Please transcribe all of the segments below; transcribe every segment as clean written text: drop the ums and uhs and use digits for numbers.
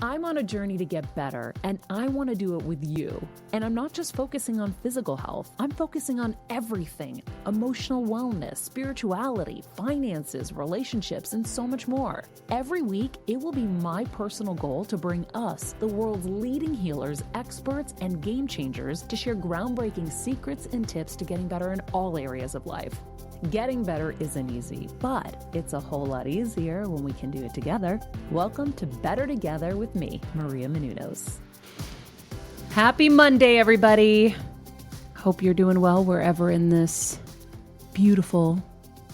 I'm on a journey to get better, and I want to do it with you. And I'm not just focusing on physical health, I'm focusing on everything: emotional wellness, spirituality, finances, relationships, and so much more. Every week, it will be my personal goal to bring us, the world's leading healers, experts, and game changers, to share groundbreaking secrets and tips to getting better in all areas of life. Getting better isn't easy, but it's a whole lot easier when we can do it together. Welcome to Better Together with me, Maria Menounos. Happy Monday, everybody. Hope you're doing well wherever in this beautiful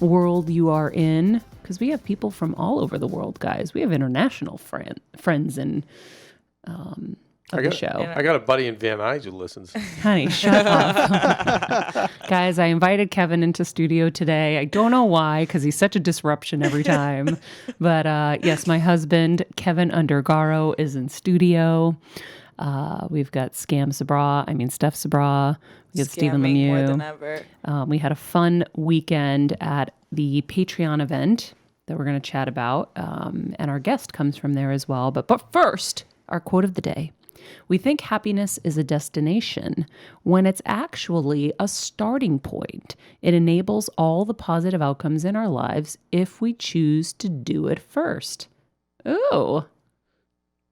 world you are in, because we have people from all over the world, guys. We have international friends and the show. I got a buddy in Van Nuys who listens. Honey, shut up. Guys, I invited Kevin into studio today. I don't know why, because he's such a disruption every time. But yes, my husband, Kevin Undergaro, is in studio. We've got Steph Sabra. We got Stephen Lemieux. More than ever. We had a fun weekend at the Patreon event that we're going to chat about. And our guest comes from there as well. But first, our quote of the day. We think happiness is a destination when it's actually a starting point. It enables all the positive outcomes in our lives if we choose to do it first. Ooh,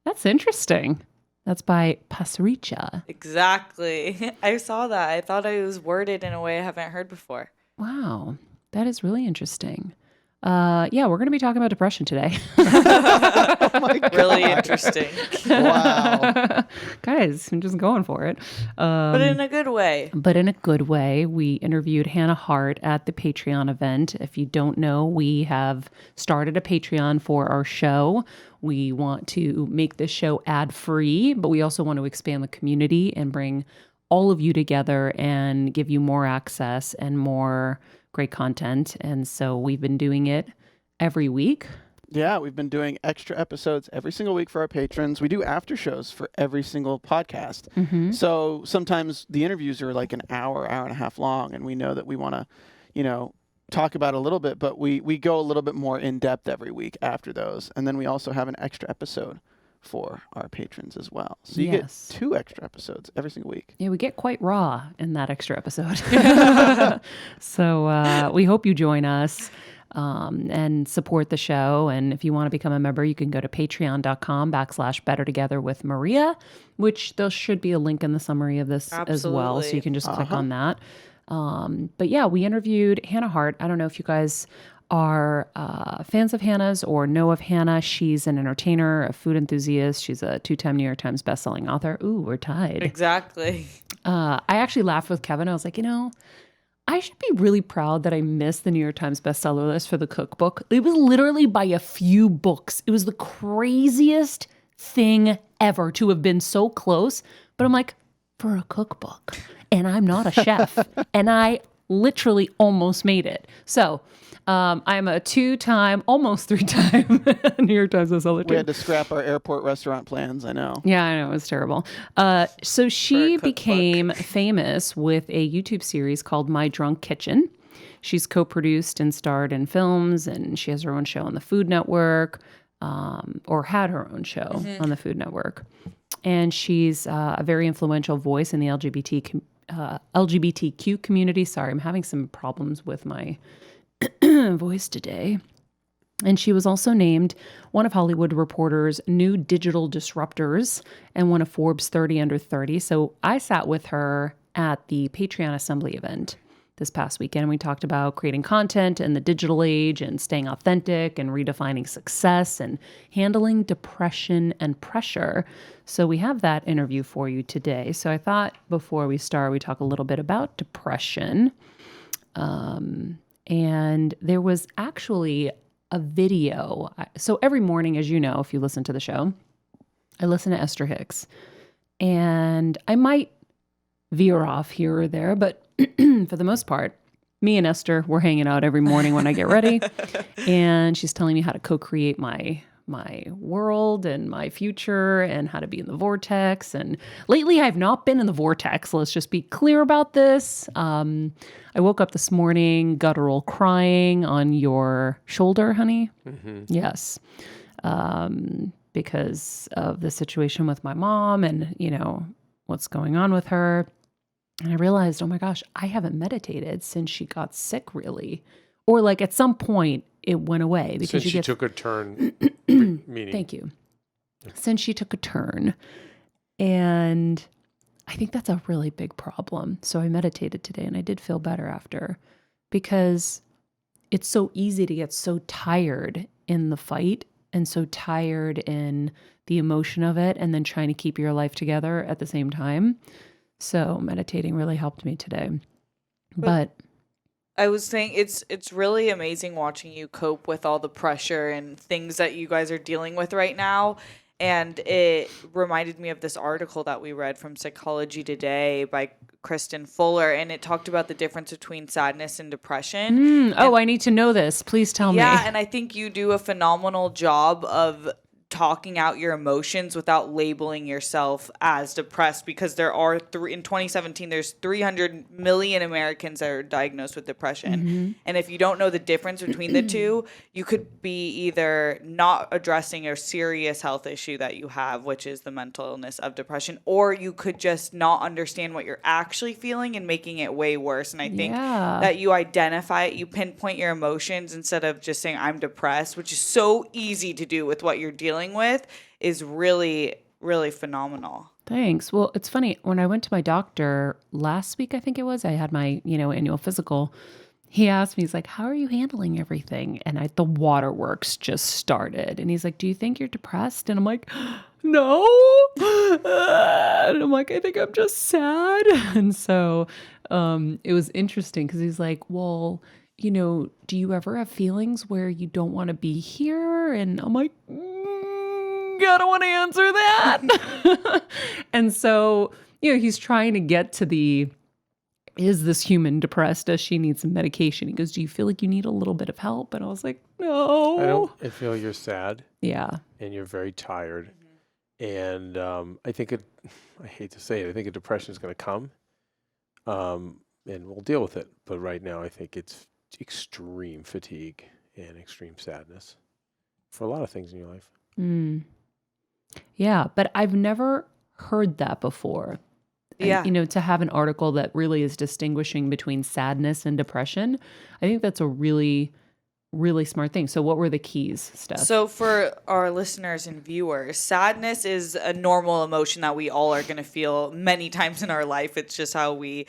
that's interesting. That's by Pasricha. Exactly. I saw that. I thought it was worded in a way I haven't heard before. Wow, that is really interesting. Yeah, we're going to be talking about depression today. Oh my God. Really interesting. Wow. Guys, I'm just going for it. But in a good way. But in a good way. We interviewed Hannah Hart at the Patreon event. If you don't know, we have started a Patreon for our show. We want to make this show ad-free, but we also want to expand the community and bring all of you together and give you more access and more great content. And so we've been doing it every week. Yeah, we've been doing extra episodes every single week for our patrons. We do after shows for every single podcast. Mm-hmm. So sometimes the interviews are like an hour and a half long, and we know that we want to, talk about a little bit, but we go a little bit more in depth every week after those. And then we also have an extra episode for our patrons as well. So you get 2 extra episodes every single week. Yeah, we get quite raw in that extra episode. So we hope you join us and support the show. And if you want to become a member, you can go to patreon.com/bettertogetherwithmaria, which there should be a link in the summary of this as well. So you can just click on that. But yeah, we interviewed Hannah Hart. I don't know if you guys are fans of Hannah's or know of Hannah. She's an entertainer, a food enthusiast. She's a 2-time New York Times bestselling author. Ooh, we're tied. Exactly. I actually laughed with Kevin. I was like, I should be really proud that I missed the New York Times bestseller list for the cookbook. It was literally by a few books. It was the craziest thing ever to have been so close. But I'm like, for a cookbook. And I'm not a chef. And I literally almost made it. So I'm a 2-time, almost 3-time New York Times bestseller. We had to scrap our airport restaurant plans, I know. Yeah, I know. It was terrible. So she became famous with a YouTube series called My Drunk Kitchen. She's co-produced and starred in films, and she has her own show on the Food Network, or had her own show on the Food Network. And she's a very influential voice in the LGBTQ community. Sorry, I'm having some problems with my voice today. And she was also named one of Hollywood Reporter's new digital disruptors and one of Forbes 30 Under 30. So I sat with her at the Patreon Assembly event this past weekend, and we talked about creating content in the digital age and staying authentic and redefining success and handling depression and pressure. So we have that interview for you today. So I thought before we start, we talk a little bit about depression. And there was actually a video. So every morning, as you know, if you listen to the show, I listen to Esther Hicks. And I might veer off here or there, but for the most part, me and Esther, we're hanging out every morning when I get ready. And she's telling me how to co-create my world and my future and how to be in the vortex. And lately I've not been in the vortex. Let's just be clear about this. I woke up this morning, guttural crying on your shoulder, honey. Mm-hmm. Yes. because of the situation with my mom and, what's going on with her. And I realized, oh my gosh, I haven't meditated since she got sick, really. Or like at some point it went away because Since she took a turn, meaning. Thank you. Since she took a turn. And I think that's a really big problem. So I meditated today and I did feel better after, because it's so easy to get so tired in the fight and so tired in the emotion of it and then trying to keep your life together at the same time. So meditating really helped me today. But I was saying it's really amazing watching you cope with all the pressure and things that you guys are dealing with right now. And it reminded me of this article that we read from Psychology Today by Kristen Fuller, and it talked about the difference between sadness and depression. I need to know this. Please tell me. Yeah, and I think you do a phenomenal job of talking out your emotions without labeling yourself as depressed, because there are in 2017 there's 300 million Americans that are diagnosed with depression. And if you don't know the difference between the two, you could be either not addressing a serious health issue that you have, which is the mental illness of depression, or you could just not understand what you're actually feeling and making it way worse. And I think that you identify it, you pinpoint your emotions instead of just saying I'm depressed, which is so easy to do with what you're dealing with, is really, really phenomenal. Thanks. Well, it's funny. When I went to my doctor last week, I think it was, I had my, annual physical. He asked me, he's like, how are you handling everything? And the waterworks just started. And he's like, do you think you're depressed? And I'm like, no. And I'm like, I think I'm just sad. And so it was interesting because he's like, well, do you ever have feelings where you don't want to be here? And I'm like, I don't want to answer that. And so, he's trying to get to is this human depressed? Does she need some medication? He goes, do you feel like you need a little bit of help? And I was like, no. I feel you're sad. Yeah. And you're very tired. And I think I hate to say it, I think a depression is going to come. And we'll deal with it. But right now, I think it's extreme fatigue and extreme sadness for a lot of things in your life. Yeah, but I've never heard that before. And, to have an article that really is distinguishing between sadness and depression, I think that's a really, really smart thing. So what were the keys, Steph? So for our listeners and viewers, sadness is a normal emotion that we all are going to feel many times in our life. It's just how we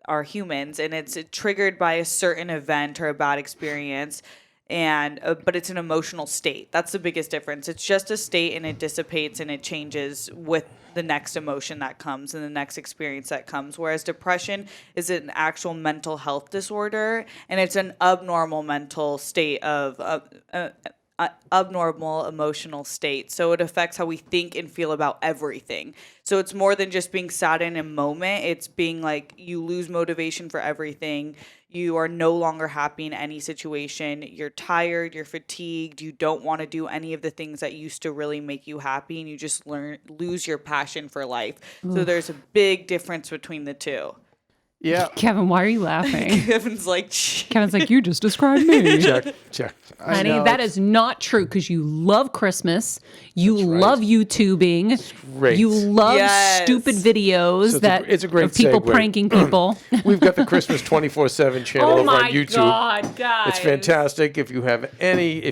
are humans, and it's triggered by a certain event or a bad experience. And but it's an emotional state. That's the biggest difference. It's just a state, and it dissipates and it changes with the next emotion that comes and the next experience that comes. Whereas depression is an actual mental health disorder, and it's an abnormal mental state of abnormal emotional state. So it affects how we think and feel about everything. So it's more than just being sad in a moment. It's being like you lose motivation for everything. You are no longer happy in any situation. You're tired, you're fatigued, you don't want to do any of the things that used to really make you happy, and you just lose your passion for life. So there's a big difference between the two. Yeah. Kevin, why are you laughing? Kevin's like, you just described me. Check. Honey, that is not true, because you love Christmas. You love YouTubing. Great. You love stupid videos So it's a great of people segue. pranking people. We've got the Christmas 24/7 channel over on YouTube. God, guys. It's fantastic. If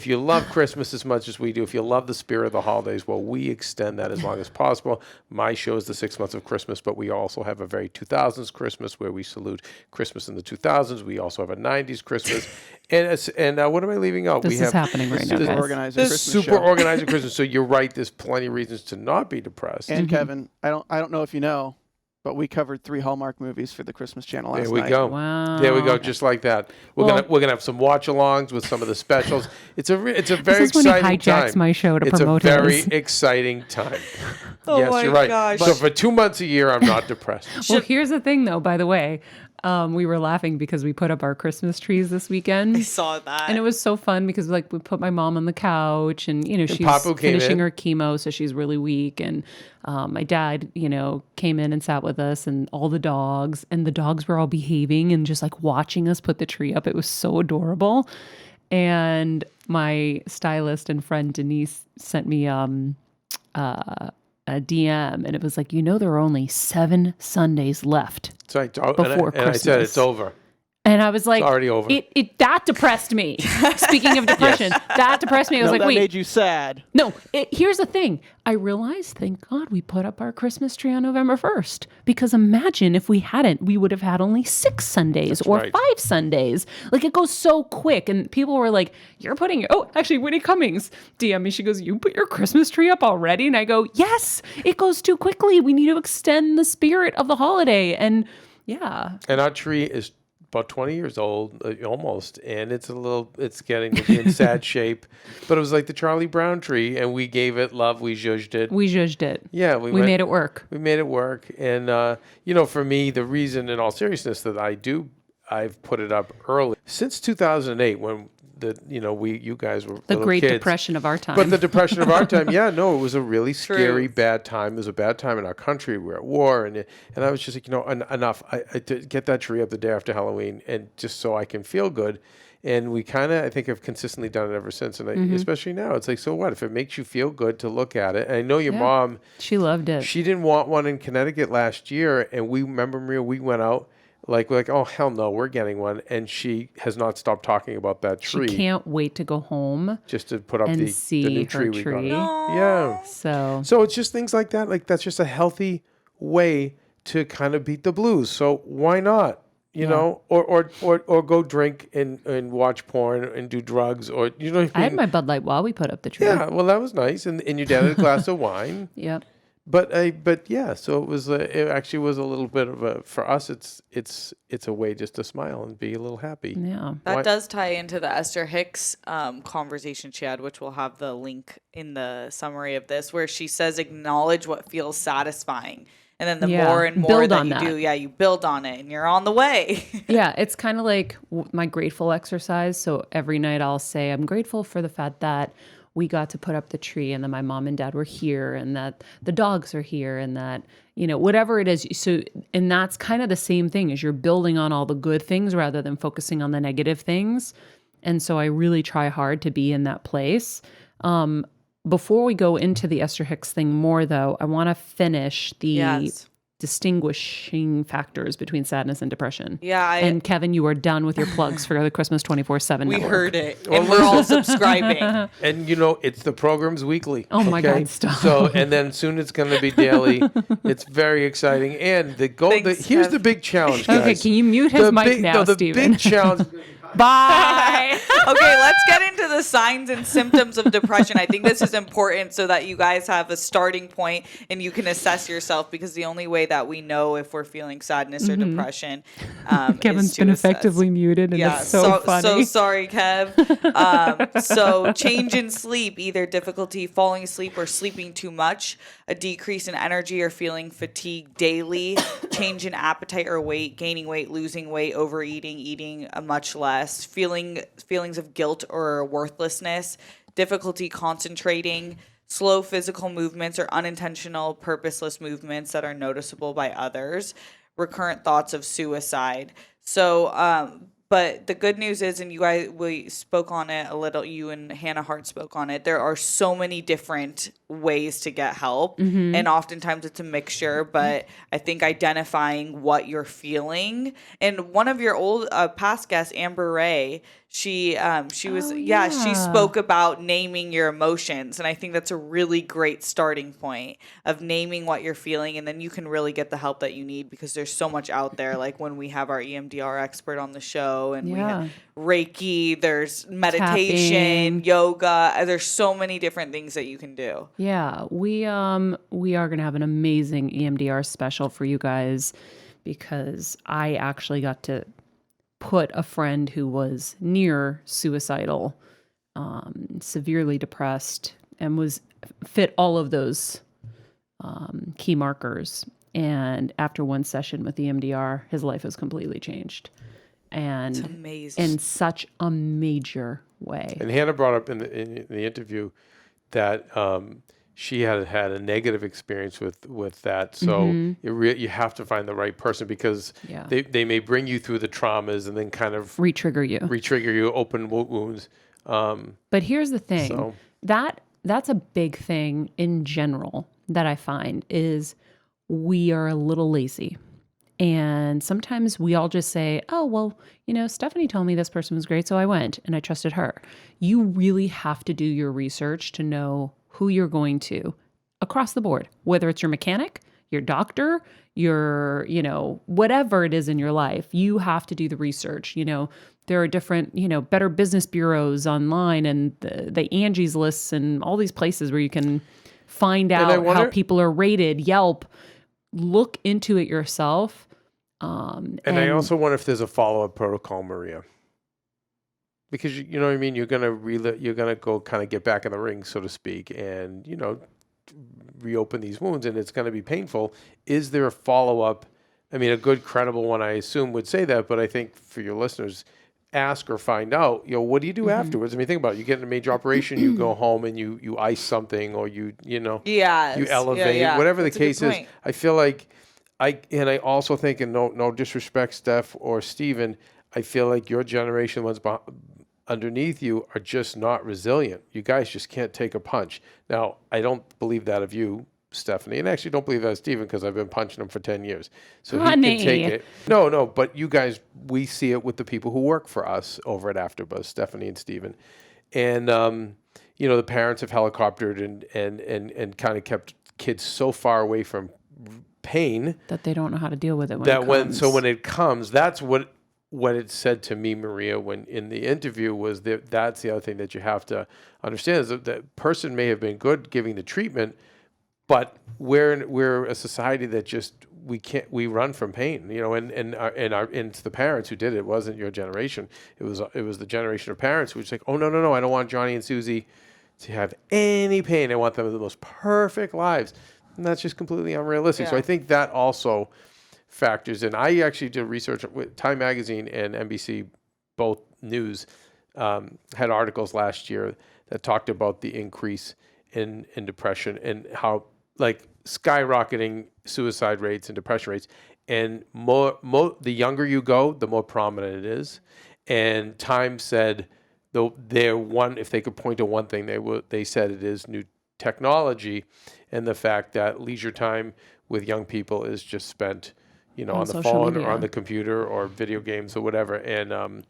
you love Christmas as much as we do, if you love the spirit of the holidays, well, we extend that as long as possible. My show is the 6 months of Christmas, but we also have a very 2000s Christmas where we salute Christmas in the 2000s. We also have a 90s Christmas. And what am I leaving out? This is happening right now, guys. Organizing organizing Christmas. So you're right. There's plenty of reasons to not be depressed. And Kevin, I don't know if you know, but we covered 3 Hallmark movies for the Christmas channel last night. There we go. Wow. There we go. Just like that. We're gonna have some watch-alongs with some of the specials. It's a very exciting time. This is when he hijacks my show to promote his. It's a very exciting time. Yes, my you're right. gosh. So for 2 months a year, I'm not depressed. Well, here's the thing, though, by the way. We were laughing because we put up our Christmas trees this weekend. I saw that. And it was so fun because we put my mom on the couch and, she's Papu finishing her chemo, so she's really weak. And my dad, came in and sat with us and all the dogs. And the dogs were all behaving and just watching us put the tree up. It was so adorable. And my stylist and friend Denise sent me a DM, and it was like, there are only 7 Sundays left So before Christmas. And I said, it's over. And I was like, It's already over. That depressed me. Speaking of depression, that depressed me. I was like, that wait. made you sad. No, here's the thing. I realized, thank God, we put up our Christmas tree on November 1st. Because imagine if we hadn't, we would have had only 6 Sundays or 5 Sundays. Like, it goes so quick. And people were like, you're putting your... Oh, actually, Winnie Cummings DM me. She goes, you put your Christmas tree up already? And I go, yes, it goes too quickly. We need to extend the spirit of the holiday. And yeah. And our tree is about 20 years old, almost, and it's getting to be in sad shape. But it was like the Charlie Brown tree, and we gave it love. We zhuzhed it. Yeah, we made it work. We made it work. And, for me, the reason, in all seriousness, that I've put it up early, since 2008, when you guys were the little Great kids. Depression of our time. But the Depression of our time, it was a really scary, bad time. It was a bad time in our country. We were at war, and I was just like, enough. I to get that tree up the day after Halloween, and just so I can feel good. And we kind of, I think, have consistently done it ever since. And especially now, it's like, so what? If it makes you feel good to look at it. And I know your mom. She loved it. She didn't want one in Connecticut last year. And we remember, Maria, we went out. We're like, oh, hell no, we're getting one. And she has not stopped talking about that tree. She can't wait to go home. Just to put up and the see new her tree we tree. got. Yeah. So it's just things like that. Like, that's just a healthy way to kind of beat the blues. So why not? You know, or go drink and watch porn and do drugs, or what I mean? I had my Bud Light while we put up the tree. Yeah, well, that was nice. And your dad had a glass of wine. Yep. But yeah, so it was. It actually was a little bit of a, for us. It's a way just to smile and be a little happy. Yeah, that does tie into the Esther Hicks conversation she had, which we'll have the link in the summary of this, where she says, acknowledge what feels satisfying. And then the more and more that you do, you build on it and you're on the way. Yeah, it's kind of like my grateful exercise. So every night I'll say, I'm grateful for the fact that we got to put up the tree and that my mom and dad were here and that the dogs are here and that, whatever it is. So, and that's kind of the same thing as you're building on all the good things rather than focusing on the negative things. And so I really try hard to be in that place. Before we go into the Esther Hicks thing more, though, I want to finish the distinguishing factors between sadness and depression. Yeah. And Kevin, you are done with your plugs for the Christmas 24/7 We network. heard it. And we're all subscribing. And it's the program's weekly. Oh my God, stop. So, and then soon it's going to be daily. It's very exciting. And here's the big challenge, guys. Okay, can you mute his mic now, the Steven? big challenge. Bye. Okay, let's get into the signs and symptoms of depression. I think this is important so that you guys have a starting point and you can assess yourself, because the only way that we know if we're feeling sadness or depression Kevin's is to been assess. effectively muted, and it's so funny. So sorry, Kev. So change in sleep, either difficulty falling asleep or sleeping too much, a decrease in energy or feeling fatigued daily, change in appetite or weight, gaining weight, losing weight, overeating, eating much less, feelings of guilt or worthlessness, difficulty concentrating, slow physical movements or unintentional purposeless movements that are noticeable by others, recurrent thoughts of suicide. So, but the good news is, and we spoke on it a little, you and Hannah Hart spoke on it, there are so many different ways to get help. And oftentimes it's a mixture, but I think identifying what you're feeling. And one of your old past guests, Amber Ray, she spoke about naming your emotions. And I think that's a really great starting point of naming what you're feeling. And then you can really get the help that you need, because there's so much out there. Like when we have our EMDR expert on the show, and we have Reiki, there's meditation, yoga. There's so many different things that you can do. Yeah, we are going to have an amazing EMDR special for you guys, because I actually got to put a friend who was near suicidal, severely depressed, and fit all of those key markers. And after one session with EMDR, his life has completely changed. And it's amazing. In such a major way. And Hannah brought up in the interview that she had had a negative experience with that. So you have to find the right person, because they may bring you through the traumas and then kind of Re-trigger you, open wounds. But here's the thing, that's a big thing in general that I find is we are a little lazy. And sometimes we all just say, oh, well, Stephanie told me this person was great, so I went and I trusted her. You really have to do your research to know who you're going to across the board, whether it's your mechanic, your doctor, your, whatever it is in your life. You have to do the research. There are different, Better Business Bureaus online and the Angie's lists and all these places where you can find out how people are rated, Yelp. Look into it yourself. And I also wonder if there's a follow-up protocol, Maria, because you know what I mean. You're gonna go kind of get back in the ring, so to speak, and reopen these wounds, and it's going to be painful. Is there a follow-up? I mean, a good, credible one, I assume, would say that, but I think for your listeners, ask or find out. What do you do afterwards? I mean, think about it. You get in a major operation, you go home and you ice something, or you elevate, whatever the case is. I feel like I also think, and no disrespect, Steph or Steven, I feel like your generation, the ones underneath you, are just not resilient. You guys just can't take a punch. Now, I don't believe that of you, Stephanie, and actually don't believe that of Steven, because I've been punching him for 10 years. So he can take it. No, but you guys, we see it with the people who work for us over at AfterBuzz, Stephanie and Steven. And, the parents have helicoptered and kind of kept kids so far away from pain that they don't know how to deal with it when it comes. That's what it said to me, Maria, when in the interview, was that's the other thing that you have to understand, is that the person may have been good giving the treatment, but we're a society that just we run from pain, and it's the parents who did it. It wasn't your generation. It was the generation of parents who was like, oh no, I don't want Johnny and Susie to have any pain. I want them to have the most perfect lives. And that's just completely unrealistic. Yeah. So I think that also factors in. I actually did research with Time Magazine and NBC, both news, had articles last year that talked about the increase in depression and how skyrocketing suicide rates and depression rates. And the younger you go, the more prominent it is. And Time said, if they could point to one thing, they said it is new technology, and the fact that leisure time with young people is just spent, on the phone or on the computer or video games or whatever. And,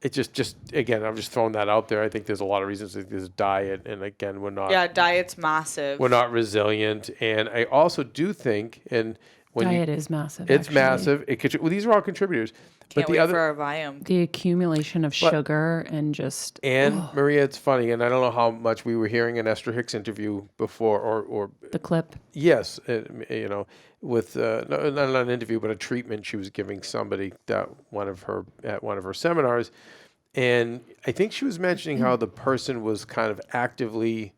it just again, I'm just throwing that out there. I think there's a lot of reasons. There's diet, and again, we're not. Yeah, diet's massive. We're not resilient, and I also do think, and when diet is massive. It's massive. These are all contributors. Can't wait for our Viome. The accumulation of sugar and just. And Maria, it's funny, and I don't know how much we were hearing an Esther Hicks interview before, or the clip. Yes, with not an interview, but a treatment she was giving somebody at one of her seminars, and I think she was mentioning how the person was kind of actively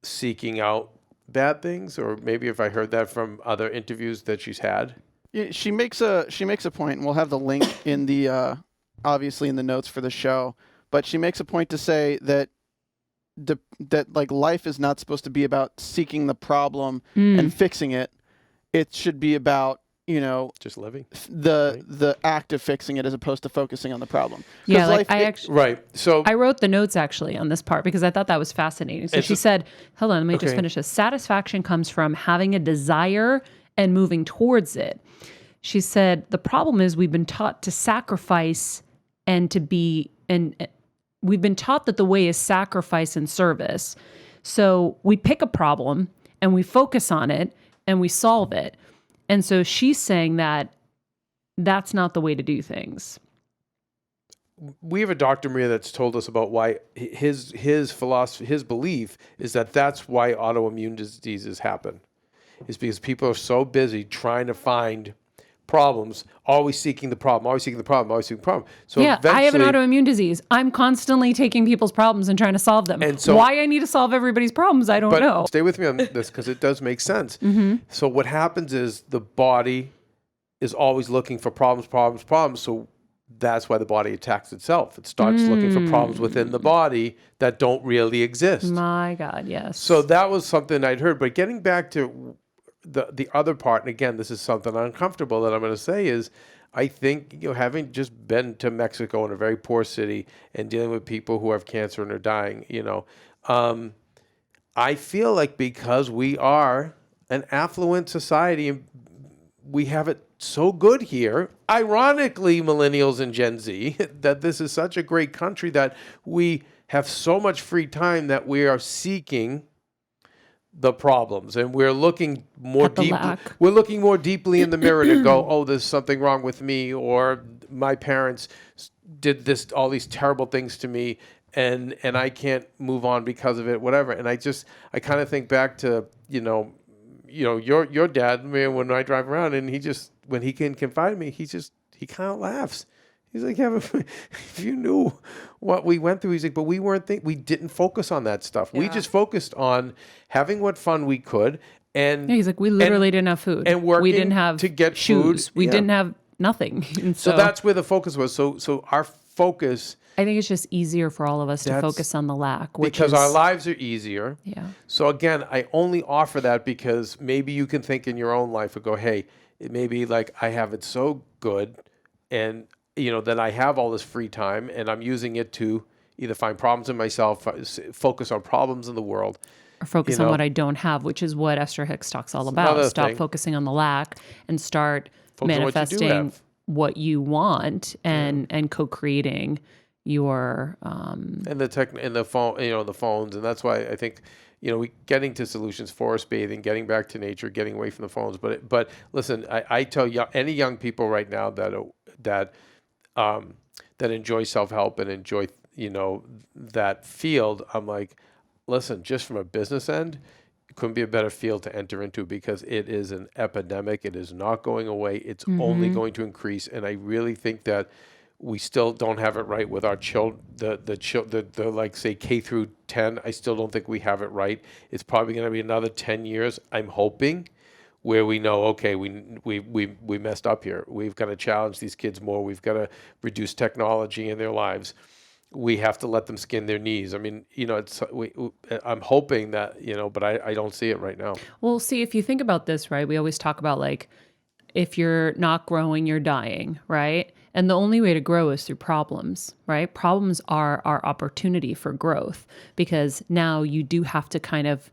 seeking out bad things, or maybe if I heard that from other interviews that she's had. Yeah, she makes a point, and we'll have the link in the obviously in the notes for the show. But she makes a point to say that life is not supposed to be about seeking the problem and fixing it. It should be about just living the act of fixing it as opposed to focusing on the problem. Yeah, So I wrote the notes actually on this part because I thought that was fascinating. So she said, hold on, let me just finish this. Satisfaction comes from having a desire and moving towards it. She said, the problem is we've been taught to sacrifice and to be, and we've been taught that the way is sacrifice and service. So we pick a problem and we focus on it and we solve it. And so she's saying that that's not the way to do things. We have a Dr. Maria that's told us about why his philosophy, his belief is that that's why autoimmune diseases happen. Is because people are so busy trying to find problems, always seeking the problem. So yeah, I have an autoimmune disease. I'm constantly taking people's problems and trying to solve them. And so, why I need to solve everybody's problems, I don't know. Stay with me on this because it does make sense. Mm-hmm. So what happens is the body is always looking for problems. So that's why the body attacks itself. It starts looking for problems within the body that don't really exist. My God, yes. So that was something I'd heard. But getting back to the other part, and again, this is something uncomfortable that I'm going to say is, I think, having just been to Mexico in a very poor city and dealing with people who have cancer and are dying, I feel like because we are an affluent society and we have it so good here, ironically, millennials and Gen Z, that this is such a great country that we have so much free time that we are seeking the problems, and we're looking more deeply. We're looking more deeply in the mirror to go, oh, there's something wrong with me, or my parents did all these terrible things to me, and I can't move on because of it, whatever. And I kind of think back to your dad, man, when I drive around, and when he can confide in me, he kind of laughs. He's like, yeah, if you knew what we went through, he's like, but we didn't focus on that stuff. Yeah. We just focused on having what fun we could. And he's like, we literally didn't have food. And working we didn't have to get shoes. Food. We didn't have nothing. So that's where the focus was. So our focus. I think it's just easier for all of us to focus on the lack. Because our lives are easier. Yeah. So again, I only offer that because maybe you can think in your own life and go, hey, it may be like I have it so good, and that I have all this free time and I'm using it to either find problems in myself, focus on problems in the world. Or focus on what I don't have, which is what Esther Hicks talks all about. Stop focusing on the lack and start manifesting what you want and co-creating your and the phone, the phones. And that's why I think, we getting to solutions, forest bathing, getting back to nature, getting away from the phones. But listen, I tell any young people right now that enjoy self-help and enjoy, that field, I'm like, listen, just from a business end, it couldn't be a better field to enter into because it is an epidemic. It is not going away. It's only going to increase. And I really think that we still don't have it right with our children, the like say K through 10. I still don't think we have it right. It's probably going to be another 10 years, I'm hoping, where we know, okay, we messed up here. We've got to challenge these kids more. We've got to reduce technology in their lives. We have to let them skin their knees. I mean, I'm hoping that, but I don't see it right now. Well, see, if you think about this, right, we always talk about like, if you're not growing, you're dying, right? And the only way to grow is through problems, right? Problems are our opportunity for growth because now you do have to kind of,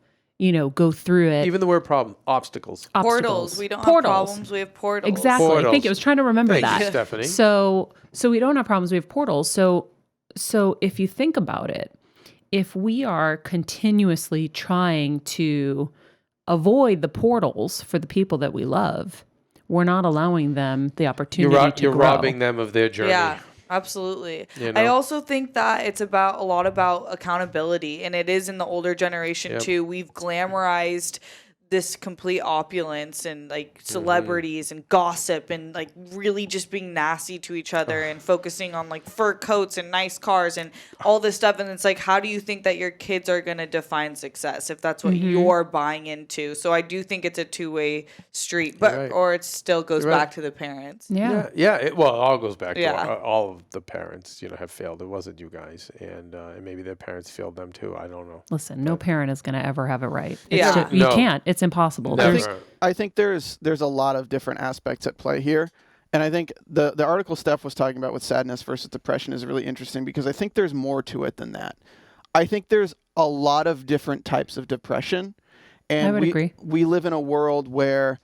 go through it. Even the word problem, obstacles. Portals. We don't have problems. We have portals. Exactly. Portals. I think I was trying to remember Thank that. you, Stephanie. So we don't have problems. We have portals. So if you think about it, if we are continuously trying to avoid the portals for the people that we love, we're not allowing them the opportunity to grow. You're robbing them of their journey. Yeah, absolutely. I also think that it's a lot about accountability, and it is in the older generation too. We've glamorized this complete opulence and like celebrities and gossip and like really just being nasty to each other and focusing on like fur coats and nice cars and all this stuff. And it's like, how do you think that your kids are going to define success if that's what you're buying into? So I do think it's a two-way street, but or it still goes back to the parents. Yeah. It all goes back to all of the parents, have failed. It wasn't you guys. And maybe their parents failed them too. I don't know. Listen, no parent is going to ever have it right. You can't. It's impossible. I think there's a lot of different aspects at play here. And I think the article Steph was talking about with sadness versus depression is really interesting because I think there's more to it than that. I think there's a lot of different types of depression. And I would agree. We live in a world where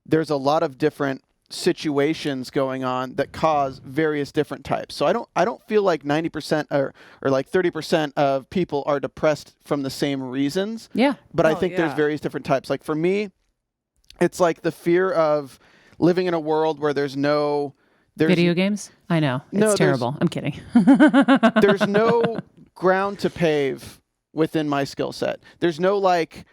there's a lot of different situations going on that cause various different types. So I don't feel like 90% or like 30% of people are depressed from the same reasons. Yeah. But I think there's various different types. Like for me, it's like the fear of living in a world where there's video games. I know it's terrible. I'm kidding. There's no ground to pave within my skill set. There's no like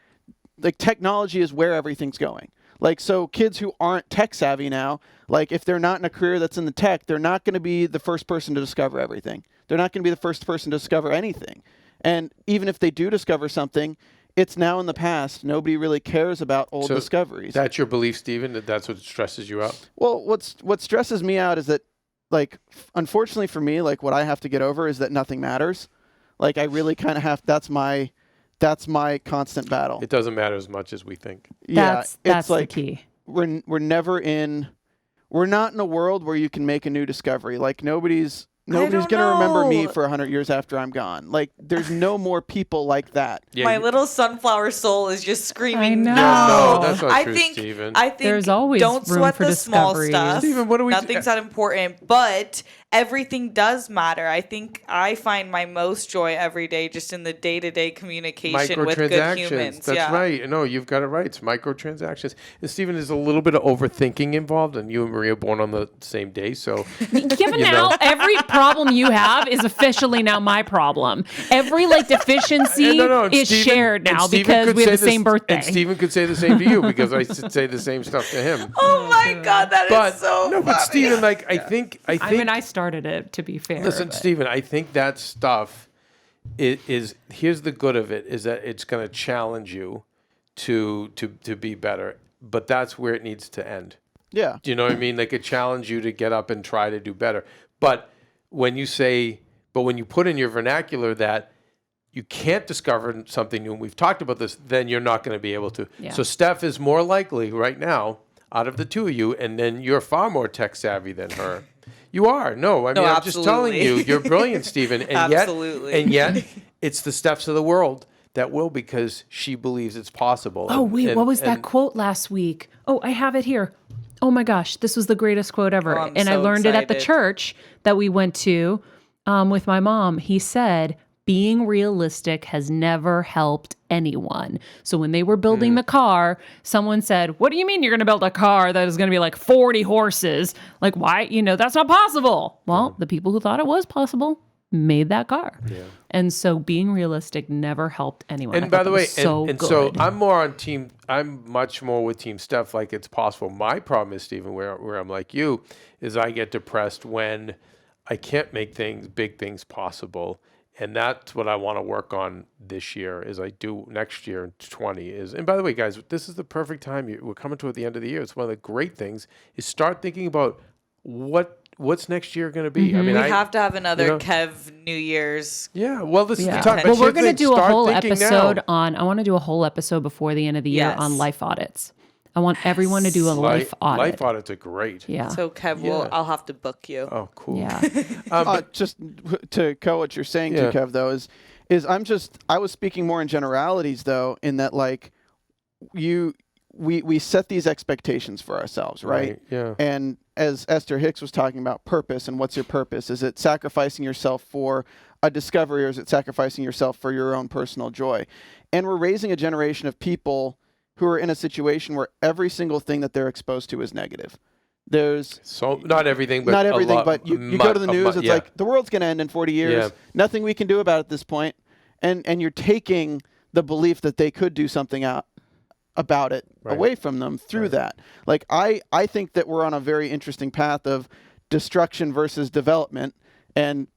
technology is where everything's going. Like, so kids who aren't tech savvy now, like if they're not in a career that's in the tech, they're not going to be the first person to discover everything. They're not going to be the first person to discover anything. And even if they do discover something, it's now in the past. Nobody really cares about old discoveries. That's your belief, Stephen, that's what stresses you out? Well, what stresses me out is that like, unfortunately for me, like what I have to get over is that nothing matters. Like I really kind of that's my constant battle. It doesn't matter as much as we think. That's it's like the key. we're not in a world where you can make a new discovery. Like nobody's going to remember me for 100 years after I'm gone. Like there's no more people like that. Yeah, My little sunflower soul is just screaming, I know. No, that's not I true, think, Stephen. I think There's always don't room sweat for the small discoveries. stuff. Stephen, what do we do? Nothing's that important, but everything does matter. I think I find my most joy every day just in the day-to-day communication with good humans. That's right. No, you've got it right. It's microtransactions. And Stephen, there's a little bit of overthinking involved, and you and Maria born on the same day, so Given now, every problem you have is officially now my problem. Every like deficiency and is Stephen- shared and now Stephen because could we have say the same birthday. And Stephen could say the same to you because I say the same stuff to him. Oh my God, that But is so no, but funny. Stephen, like I think I mean, I started it, to be fair. Listen, but- Stephen, I think that stuff is here's the good of it is that it's going to challenge you to be better, but that's where it needs to end. Yeah. Do you know what I mean? Like it challenge you to get up and try to do better. But when you put in your vernacular that you can't discover something new, and we've talked about this, then you're not going to be able to. Yeah. So Steph is more likely right now out of the two of you, and then you're far more tech savvy than her. You are. No, I mean, I'm just telling you, you're brilliant, Stephen. And Absolutely. yet, it's the Stephs of the world that will because she believes it's possible. Oh, wait, what was that quote last week? Oh, I have it here. Oh my gosh, this was the greatest quote ever. Oh, I'm and I so learned it at the excited. church that we went to with my mom. He said, being realistic has never helped anyone. So when they were building the car, someone said, what do you mean you're going to build a car that is going to be like 40 horses? Like, why? That's not possible. Well, the people who thought it was possible made that car. Yeah. And so being realistic never helped anyone. And by the way, so and good. so I'm much more with Team Steph, like it's possible. My problem is, Stephen, where I'm like you, is I get depressed when I can't make big things possible. And that's what I want to work on this year is I do next year in 20 is, and by the way, guys, this is the perfect time. We're coming to the end of the year. It's one of the great things is start thinking about what's next year going to be. I mean, we have to have another Kev New Year's. Yeah. Well, this is the Yeah. time. Well, we're going to do a whole episode now. on, I want to do a whole episode before the end of the year Yes. on life audits. I want everyone to do a life audit. Life audits are great. Yeah. So Kev, I'll have to book you. Oh, cool. Yeah. Just to echo what you're saying Yeah. to Kev though is I was speaking more in generalities though, in that like we set these expectations for ourselves, right? Yeah. And as Esther Hicks was talking about purpose and what's your purpose? Is it sacrificing yourself for a discovery or is it sacrificing yourself for your own personal joy? And we're raising a generation of people who are in a situation where every single thing that they're exposed to is negative. There's So not everything, but not a everything, lot, but you go to the news, it's yeah. like the world's going to end in 40 years. Yeah. Nothing we can do about it at this point. And you're taking the belief that they could do something about it Right. away from them through that. Like I think that we're on a very interesting path of destruction versus development. And,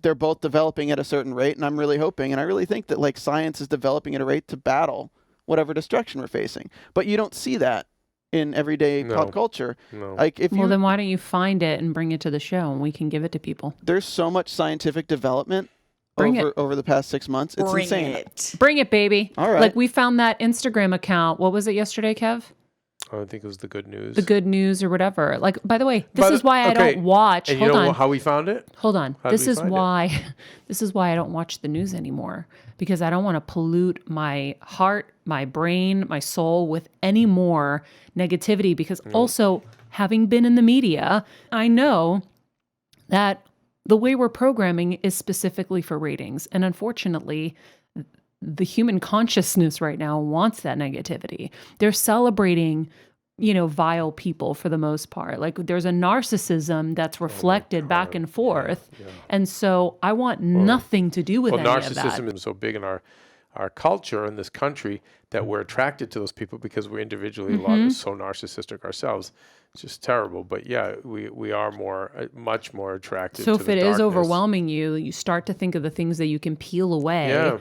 they're both developing at a certain rate. And I'm really hoping, and I really think that like science is developing at a rate to battle whatever destruction we're facing. But you don't see that in everyday pop culture. No. Like Well, then why don't you find it and bring it to the show and we can give it to people? there's so much scientific development Bring it. over the past 6 months. It's Bring insane. it. Bring it, baby. All right. Like we found that Instagram account. What was it yesterday, Kev? I think it was the good news. The good news or whatever. Like, by the way, this is why I okay. don't watch. And Hold you know on. how we found it? Hold on. How did This we is find it? why this is why I don't watch the news anymore because I don't want to pollute my heart, my brain, my soul with any more negativity because also having been in the media, I know that the way we're programming is specifically for ratings. And unfortunately, the human consciousness right now wants that negativity. They're celebrating vile people for the most part. Like there's a narcissism that's reflected back and forth. Yeah. And so I want nothing to do with any of that. Narcissism is so big in our culture in this country that we're attracted to those people because we're individually so narcissistic ourselves. It's just terrible. But yeah, we are much more attracted so to if the it darkness. is overwhelming you start to think of the things that you can peel away. Yeah.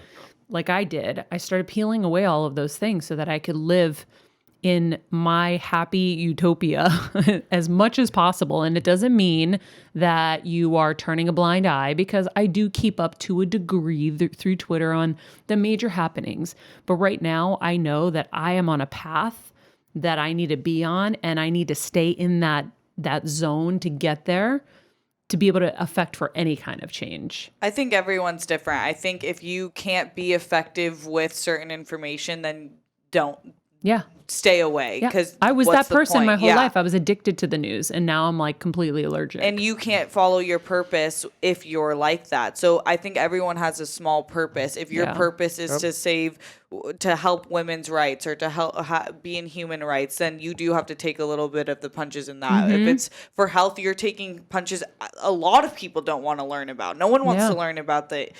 Like I did. I started peeling away all of those things so that I could live in my happy utopia as much as possible. And it doesn't mean that you are turning a blind eye, because I do keep up to a degree through Twitter on the major happenings. But right now, I know that I am on a path that I need to be on, and I need to stay in that zone to get there, to be able to affect for any kind of change. I think everyone's different. I think if you can't be effective with certain information, then don't stay away. Because I was that person my whole life. I was addicted to the news, and now I'm like completely allergic. And you can't follow your purpose if you're like that. So I think everyone has a small purpose. If your purpose is to help women's rights or to help be in human rights, then you do have to take a little bit of the punches in that. If it's for health, you're taking punches a lot of people don't want to learn about. No one wants to learn about the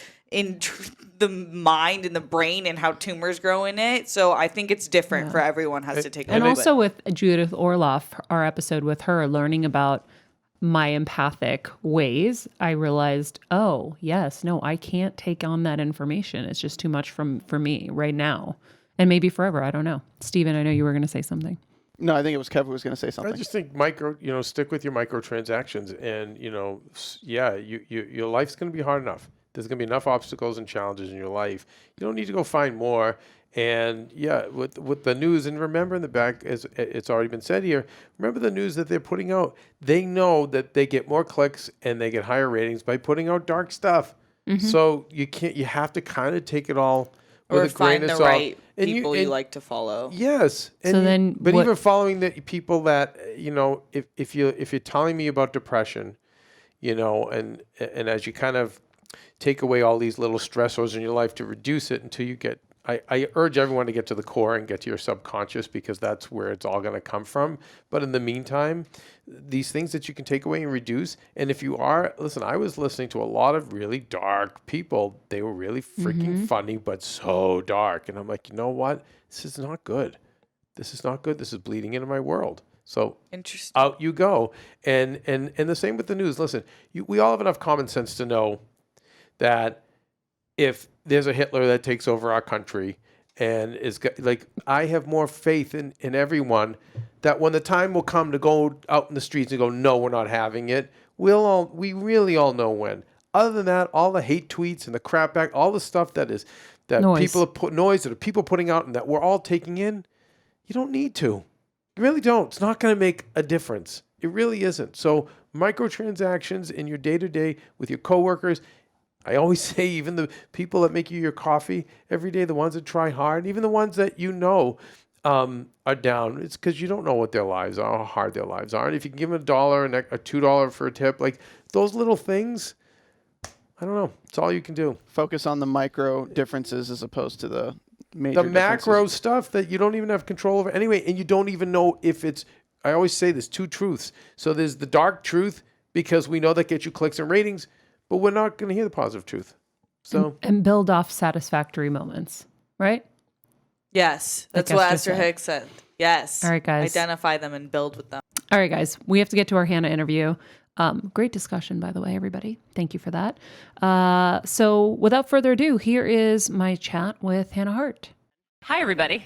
mind and the brain and how tumors grow in it. So I think it's different for everyone. Has to take a and little also bit. with Judith Orloff, our episode with her, learning about my empathic ways, I realized, oh yes, no, I can't take on that information. It's just too much for me right now, and maybe forever. I don't know. Steven, I know you were going to say something. No, I think it was Kevin who was going to say something. I just think stick with your microtransactions, and your life's going to be hard enough. There's going to be enough obstacles and challenges in your life. You don't need to go find more. And with the news, and remember in the back, as it's already been said here, remember the news that they're putting out. They know that they get more clicks and they get higher ratings by putting out dark stuff. So you have to kind of take it all with a grain of salt. Right people you like to follow. Yes. And so then, even following the people that if you're telling me about depression, and as you kind of take away all these little stressors in your life to reduce it until you get. I urge everyone to get to the core and get to your subconscious, because that's where it's all going to come from. But in the meantime, these things that you can take away and reduce. And if you are, listen, I was listening to a lot of really dark people. They were really freaking funny, but so dark. And I'm like, you know what? This is not good. This is not good. This is bleeding into my world. So interesting. Out you go. And the same with the news. Listen, we all have enough common sense to know that if there's a Hitler that takes over our country and I have more faith in everyone that when the time will come to go out in the streets and go, no, we're not having it, we really all know when. Other than that, all the hate tweets and the crap back, all the stuff that people are people putting out and that we're all taking in, you don't need to. You really don't. It's not going to make a difference. It really isn't. So microtransactions in your day-to-day with your coworkers. I always say, even the people that make you your coffee every day, the ones that try hard, even the ones that are down, it's because you don't know what their lives are, how hard their lives are. And if you can give them $1 and a $2 for a tip, like those little things, I don't know. It's all you can do. Focus on the micro differences as opposed to the major macro stuff that you don't even have control over anyway, and you don't even know if it's. I always say there's two truths. So there's the dark truth, because we know that gets you clicks and ratings, but we're not going to hear the positive truth. So and build off satisfactory moments, right? Yes, that's like what Esther Esther Hicks said. Yes. All right, guys. Identify them and build with them. All right, guys. We have to get to our Hannah interview. Great discussion, by the way, everybody. Thank you for that. So without further ado, here is my chat with Hannah Hart. Hi, everybody.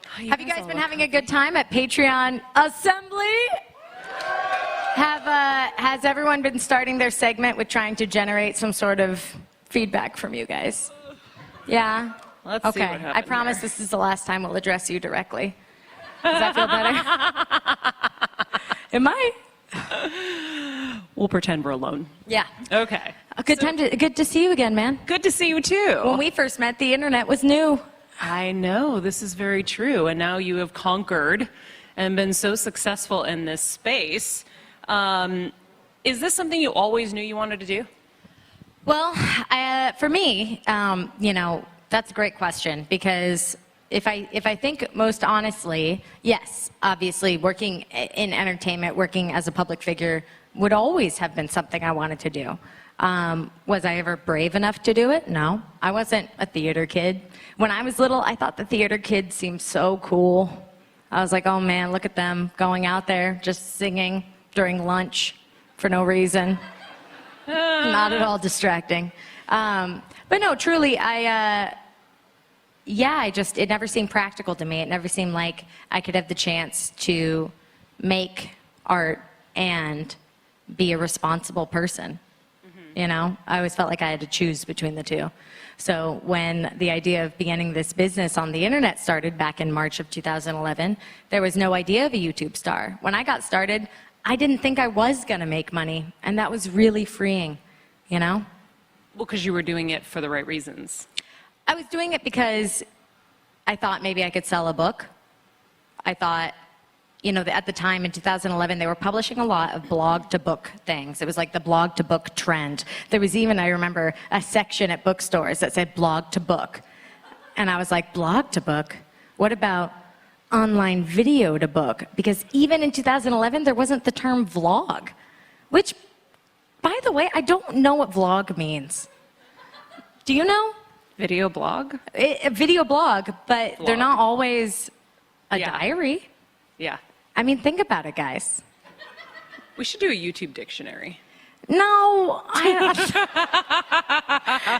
Have you guys been having a good time at Patreon Assembly? Has everyone been starting their segment with trying to generate some sort of feedback from you guys? Yeah? Let's see what Okay, happens I promise here. this is the last time we'll address you directly. Does that feel better? Am I? We'll pretend we're alone. Yeah. Okay. Good to see you again, man. Good to see you, too. When we first met, the internet was new. I know. This is very true. And now you have conquered and been so successful in this space. Is this something you always knew you wanted to do? Well, for me, that's a great question, because if I think most honestly, yes, obviously working in entertainment, working as a public figure would always have been something I wanted to do. Was I ever brave enough to do it? No, I wasn't a theater kid. When I was little, I thought the theater kids seemed so cool. I was like, oh man, look at them going out there just singing during lunch for no reason. Not at all distracting. But no, truly, yeah, it never seemed practical to me. It never seemed like I could have the chance to make art and be a responsible person. You know, I always felt like I had to choose between the two. So when the idea of beginning this business on the internet started back in March of 2011, there was no idea of a YouTube star. When I got started, I didn't think I was going to make money, and that was really freeing, you know? Well, because you were doing it for the right reasons. I was doing it because I thought maybe I could sell a book. I thought, you know, at the time in 2011, they were publishing a lot of blog to book things. It was like the blog to book trend. There was even, I remember, a section at bookstores that said blog to book. And I was like, blog to book? What about online video to book? Because even in 2011, there wasn't the term vlog, which, by the way, I don't know what vlog means. Do you know? Video blog? A video blog, but they're not always a diary. Yeah. I mean, think about it, guys. We should do a YouTube dictionary. No,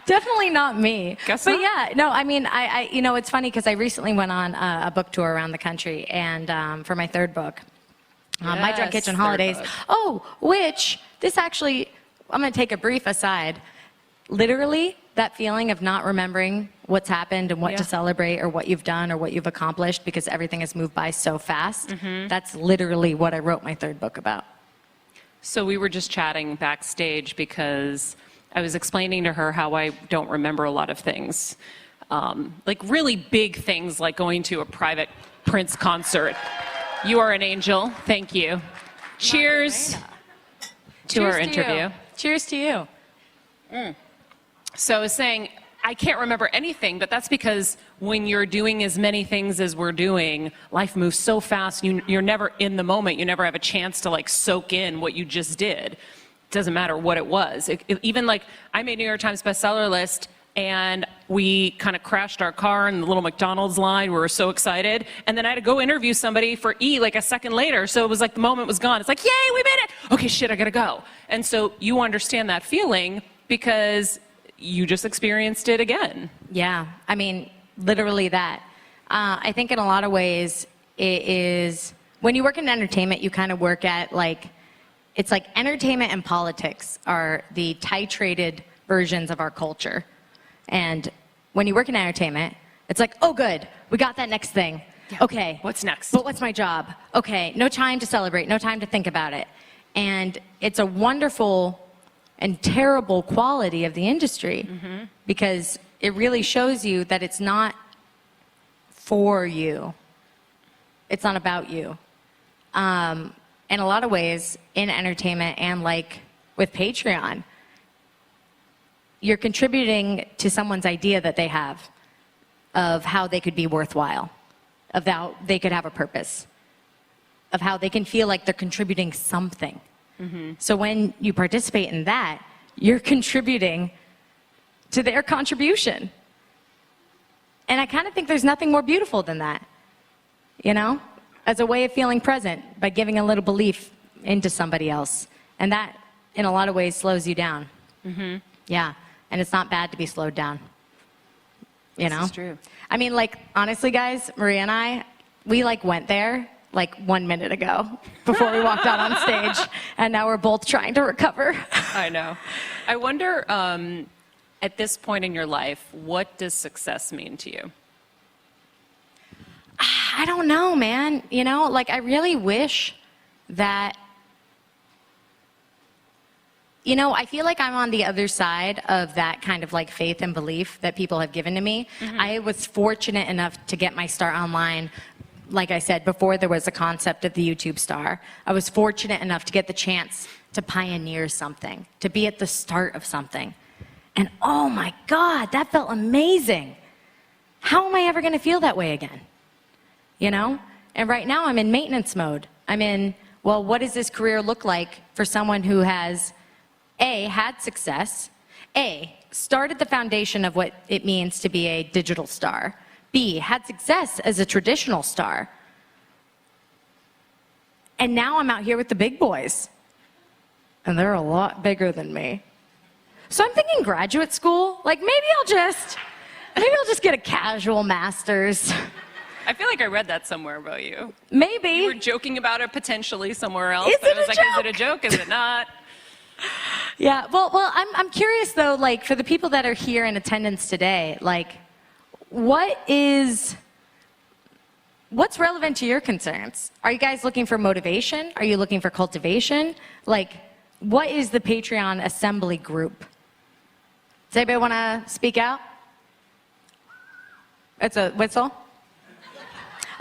definitely not me. Guess but not? yeah, no, I mean, I you know, it's funny because I recently went on a book tour around the country, and for my third book, My Drunk Yes, Kitchen third Holidays. book. Oh, which this actually, I'm going to take a brief aside. Literally, that feeling of not remembering what's happened and what to celebrate or what you've done or what you've accomplished because everything has moved by so fast. That's literally what I wrote my third book about. So we were just chatting backstage because I was explaining to her how I don't remember a lot of things. Like really big things like going to a private Prince concert. You are an angel. Thank you. Cheers to our interview. Cheers to you. So I was saying, I can't remember anything, but that's because when you're doing as many things as we're doing, life moves so fast, you're never in the moment. You never have a chance to like soak in what you just did. It doesn't matter what it was. Even like, I made New York Times bestseller list, and we kind of crashed our car in the little McDonald's line. We were so excited. And then I had to go interview somebody for E! Like a second later. So it was like the moment was gone. It's like, yay, we made it. Okay, shit, I gotta go. And so you understand that feeling because you just experienced it again. Yeah, I mean, literally that. I think in a lot of ways, it is, when you work in entertainment, you kind of work at like, it's like entertainment and politics are the titrated versions of our culture. And when you work in entertainment, it's like, oh good, we got that next thing. Yeah. Okay. What's next? But what's my job? Okay, no time to celebrate, no time to think about it. And it's a wonderful and terrible quality of the industry because it really shows you that it's not for you. It's not about you. In a lot of ways, in entertainment and like with Patreon, you're contributing to someone's idea that they have of how they could be worthwhile, of how they could have a purpose, of how they can feel like they're contributing something. So when you participate in that, you're contributing to their contribution. And I kind of think there's nothing more beautiful than that, you know, as a way of feeling present by giving a little belief into somebody else. And that, in a lot of ways, slows you down. Yeah, and it's not bad to be slowed down, you know? This is true. I mean, like, honestly, guys, Maria and I, we, like, went there like 1 minute ago before we walked out on stage, and now we're both trying to recover. I know. I wonder, at this point in your life, what does success mean to you? I don't know, man. You know, like, I really wish that, you know, I feel like I'm on the other side of that kind of like faith and belief that people have given to me. I was fortunate enough to get my start online, like I said, before there was a concept of the YouTube star. I was fortunate enough to get the chance to pioneer something, to be at the start of something. And oh my God, that felt amazing. How am I ever going to feel that way again? You know? And right now I'm in maintenance mode. I'm in, well, what does this career look like for someone who has, A, had success, A, started the foundation of what it means to be a digital star, B, had success as a traditional star, and now I'm out here with the big boys, and they're a lot bigger than me. So I'm thinking graduate school, like maybe I'll just just get a casual master's. I feel like I read that somewhere about you. Maybe. You were joking about it potentially somewhere else. Is but it I was a like, joke? is it a joke? Is it not? Yeah, well, I'm curious though, like for the people that are here in attendance today, like what's relevant to your concerns? Are you guys looking for motivation? Are you looking for cultivation? Like, what is the Patreon assembly group? Does anybody want to speak out? It's a whistle.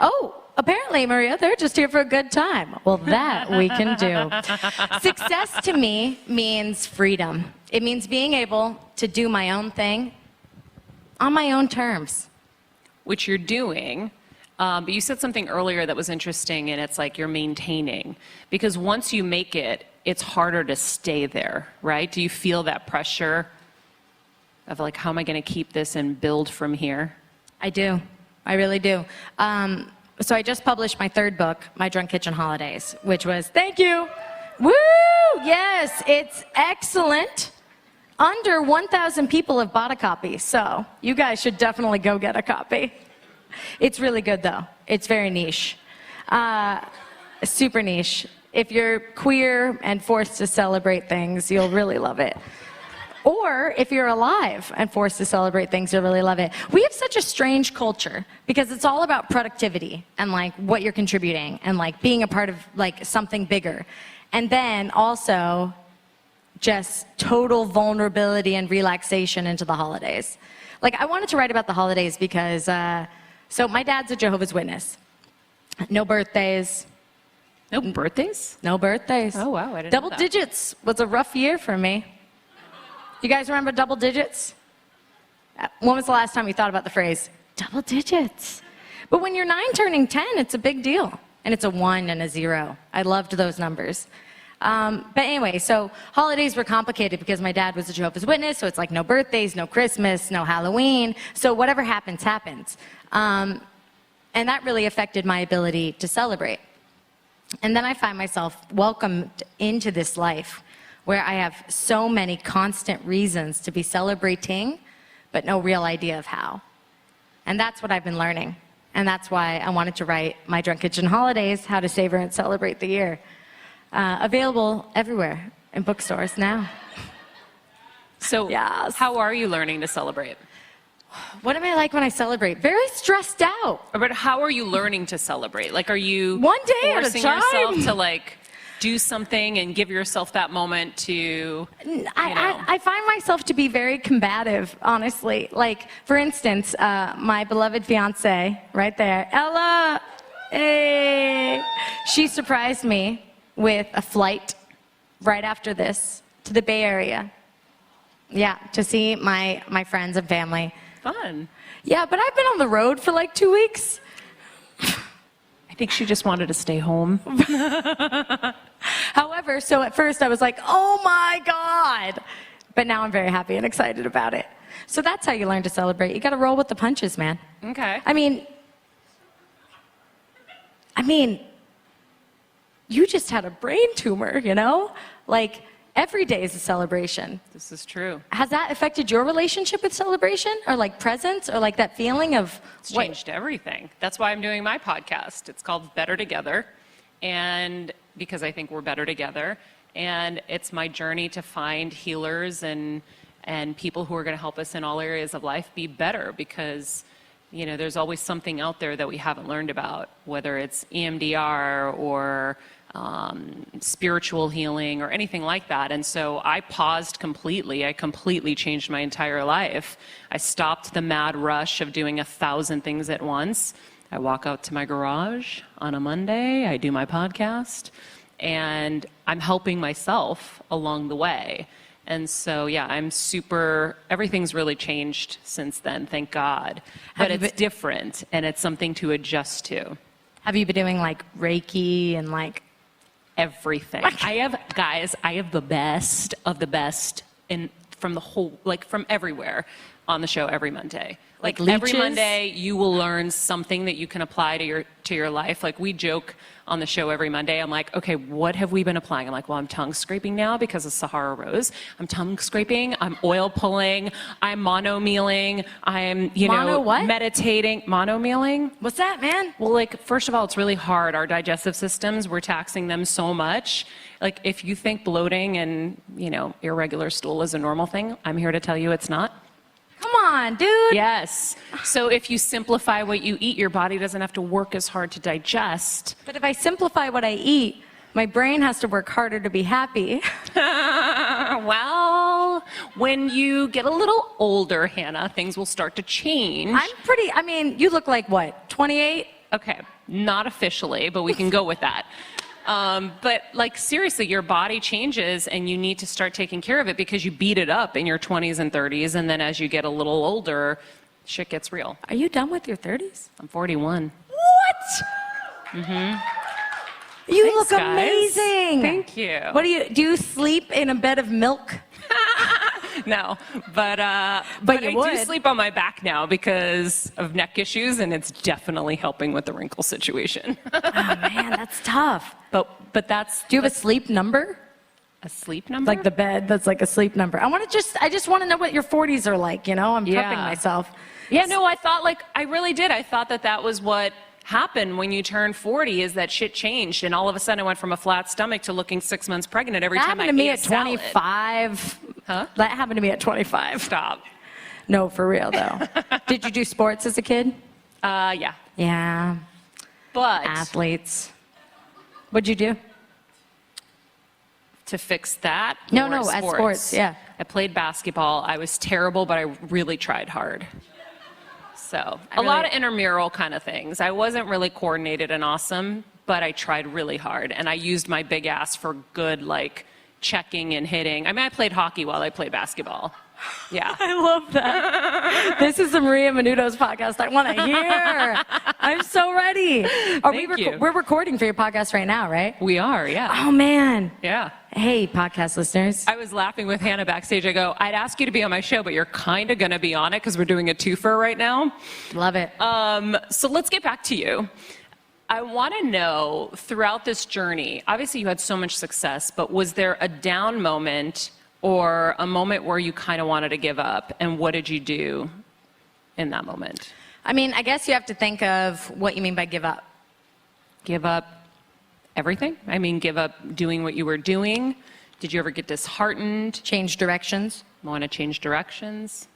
Oh, apparently, Maria, they're just here for a good time. Well, that we can do. Success to me means freedom. It means being able to do my own thing on my own terms. Which you're doing. But you said something earlier that was interesting, and it's like you're maintaining. Because once you make it, it's harder to stay there, right? Do you feel that pressure of like, how am I going to keep this and build from here? I do. I really do. So I just published my third book, My Drunk Kitchen Holidays, which was, thank you. Woo! Yes, it's excellent. Under 1,000 people have bought a copy, so you guys should definitely go get a copy. It's really good, though. It's very niche. Super niche. If you're queer and forced to celebrate things, you'll really love it. Or if you're alive and forced to celebrate things, you'll really love it. We have such a strange culture because it's all about productivity and like what you're contributing and like being a part of like something bigger. And then also just total vulnerability and relaxation into the holidays. Like I wanted to write about the holidays because, so my dad's a Jehovah's Witness. No birthdays. No birthdays? No birthdays. Oh, wow, I didn't know Double that. digits was a rough year for me. You guys remember double digits? When was the last time you thought about the phrase, double digits? But when you're 9 turning 10, it's a big deal. And it's a 1 and a 0. I loved those numbers. But anyway, so holidays were complicated because my dad was a Jehovah's Witness, so it's like no birthdays, no Christmas, no Halloween. So whatever happens, happens. And that really affected my ability to celebrate. And then I find myself welcomed into this life where I have so many constant reasons to be celebrating, but no real idea of how. And that's what I've been learning. And that's why I wanted to write My Drunk Kitchen Holidays, How to Savor and Celebrate the Year. Available everywhere in bookstores now. So Yes. how are you learning to celebrate? What am I like when I celebrate? Very stressed out. But how are you learning to celebrate? Like, are you One day at a forcing time. yourself to like do something and give yourself that moment to, I find myself to be very combative, honestly. Like, for instance, my beloved fiance, right there, Ella, hey, she surprised me with a flight right after this to the Bay Area. Yeah, to see my friends and family. Fun. Yeah, but I've been on the road for like 2 weeks. I think she just wanted to stay home. However, so at first I was like, oh my God. But now I'm very happy and excited about it. So that's how you learn to celebrate. You got to roll with the punches, man. Okay. I mean, you just had a brain tumor, you know? Like, every day is a celebration. This is true. Has that affected your relationship with celebration or like presents or like that feeling of It's changed everything. That's why I'm doing my podcast. It's called Better Together. And because I think we're better together. And it's my journey to find healers and people who are going to help us in all areas of life be better, because there's always something out there that we haven't learned about, whether it's EMDR or spiritual healing or anything like that. And so I paused completely. I completely changed my entire life. I stopped the mad rush of doing 1,000 things at once. I walk out to my garage on a Monday, I do my podcast, and I'm helping myself along the way. And so, yeah, everything's really changed since then, thank God. But it's different, and it's something to adjust to. Have you been doing like Reiki and like everything? I have the best of the best from the whole, like from everywhere. on the show every Monday. Like every leeches? Monday, you will learn something that you can apply to your life. Like we joke on the show every Monday. I'm like, okay, what have we been applying? I'm like, well, I'm tongue scraping now because of Sahara Rose. I'm tongue scraping. I'm oil pulling. I'm mono-mealing. I'm, Mono what? meditating. Mono-mealing? What's that, man? Well, like, first of all, it's really hard. Our digestive systems, we're taxing them so much. Like, if you think bloating and, irregular stool is a normal thing, I'm here to tell you it's not. Come on, dude. Yes. So if you simplify what you eat, your body doesn't have to work as hard to digest. But if I simplify what I eat, my brain has to work harder to be happy. Well, when you get a little older, Hannah, things will start to change. You look like what, 28? Okay, not officially, but we can go with that. But seriously, your body changes and you need to start taking care of it because you beat it up in your 20s and 30s. And then as you get a little older, shit gets real. Are you done with your 30s? I'm 41. What? You Thanks, look guys. amazing. Thank you. What do you sleep in a bed of milk? No, but you I would. do sleep on my back now because of neck issues, and it's definitely helping with the wrinkle situation. Oh man, that's tough. But that's Do you have a sleep number? a sleep number. Like the bed that's like a sleep number. I just want to know what your 40s are like, I'm Yeah. prepping myself. Yeah, no, I thought I really did. I thought that was what happened when you turn 40 is that shit changed, and all of a sudden I went from a flat stomach to looking 6 months pregnant every That time I happened to me ate at a salad. 25. Huh? That happened to me at 25. Stop. No, for real though. Did you do sports as a kid? Yeah. Yeah. But Athletes. What'd you do? to fix that, No, or no, at sports, yeah. I played basketball. I was terrible, but I really tried hard. So a lot of intramural kind of things. I wasn't really coordinated and awesome, but I tried really hard, and I used my big ass for good, checking and hitting. I mean, I played hockey while I played basketball. Yeah. I love that. This is the Maria Menounos podcast I want to hear. I'm so ready. Thank you. We're recording for your podcast right now, right? We are, yeah. Oh, man. Yeah. Hey, podcast listeners. I was laughing with Hannah backstage. I go, I'd ask you to be on my show, but you're kind of going to be on it because we're doing a twofer right now. Love it. So let's get back to you. I want to know, throughout this journey, obviously you had so much success, but was there a down moment or a moment where you kind of wanted to give up? And what did you do in that moment? I mean, I guess you have to think of what you mean by give up. Give up everything? I mean, give up doing what you were doing? Did you ever get disheartened? Change directions. Want to change directions?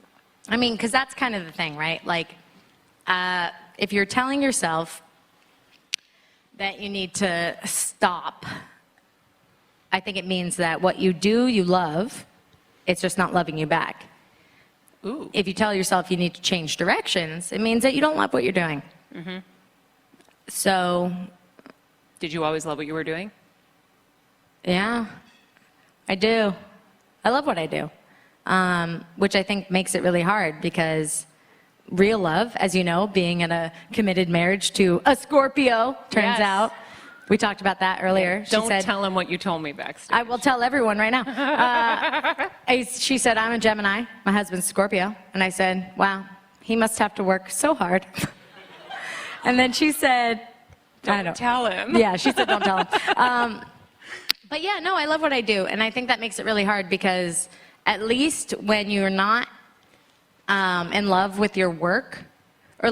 I mean, because that's kind of the thing, right? If you're telling yourself that you need to stop, I think it means that what you do, you love. It's just not loving you back. Ooh. If you tell yourself you need to change directions, it means that you don't love what you're doing. Mm-hmm. So, Did you always love what you were doing? yeah, I do. I love what I do, which I think makes it really hard because real love, as you know, being in a committed marriage to a Scorpio, turns Yes. out. We talked about that earlier. Don't tell him what you told me backstage. I will tell everyone right now. She said, I'm a Gemini. My husband's Scorpio. And I said, wow, he must have to work so hard. And then she said, Don't tell him. Yeah, she said, don't tell him. But yeah, no, I love what I do. And I think that makes it really hard because at least when you're not in love with your work, or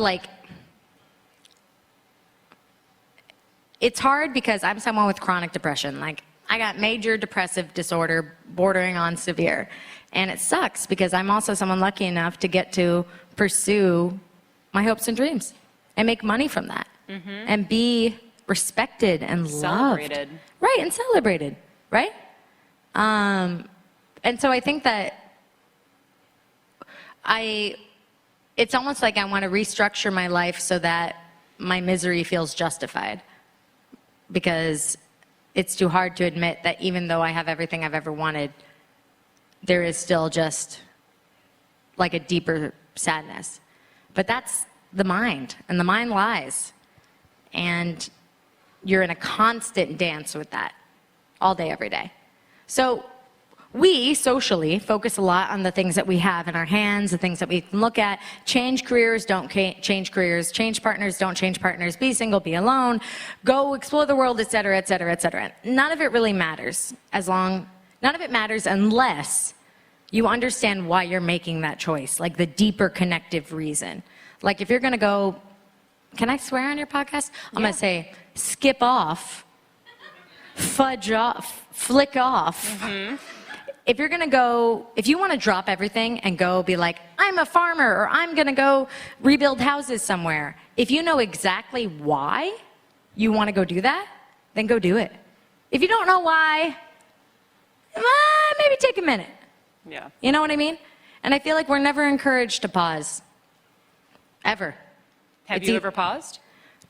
it's hard because I'm someone with chronic depression. I got major depressive disorder bordering on severe. And it sucks because I'm also someone lucky enough to get to pursue my hopes and dreams and make money from that and be respected and Celebrated. loved. Right, and celebrated, right? And so I think that it's almost like I want to restructure my life so that my misery feels justified. Because it's too hard to admit that even though I have everything I've ever wanted, there is still just a deeper sadness. But that's the mind, and the mind lies. And you're in a constant dance with that all day, every day. So we socially focus a lot on the things that we have in our hands, the things that we can look at. Change careers, don't change careers. Change partners, don't change partners. Be single, be alone. Go explore the world, et cetera, et cetera, et cetera. None of it really matters none of it matters unless you understand why you're making that choice, like the deeper connective reason. Like if you're gonna go, can I swear on your podcast? I'm gonna say, skip off, fudge off, flick off. Mm-hmm. If you're gonna go, if you wanna drop everything and go be like, I'm a farmer, or I'm gonna go rebuild houses somewhere, if you know exactly why you wanna go do that, then go do it. If you don't know why, maybe take a minute. Yeah. You know what I mean? And I feel like we're never encouraged to pause. Ever. Have you ever paused?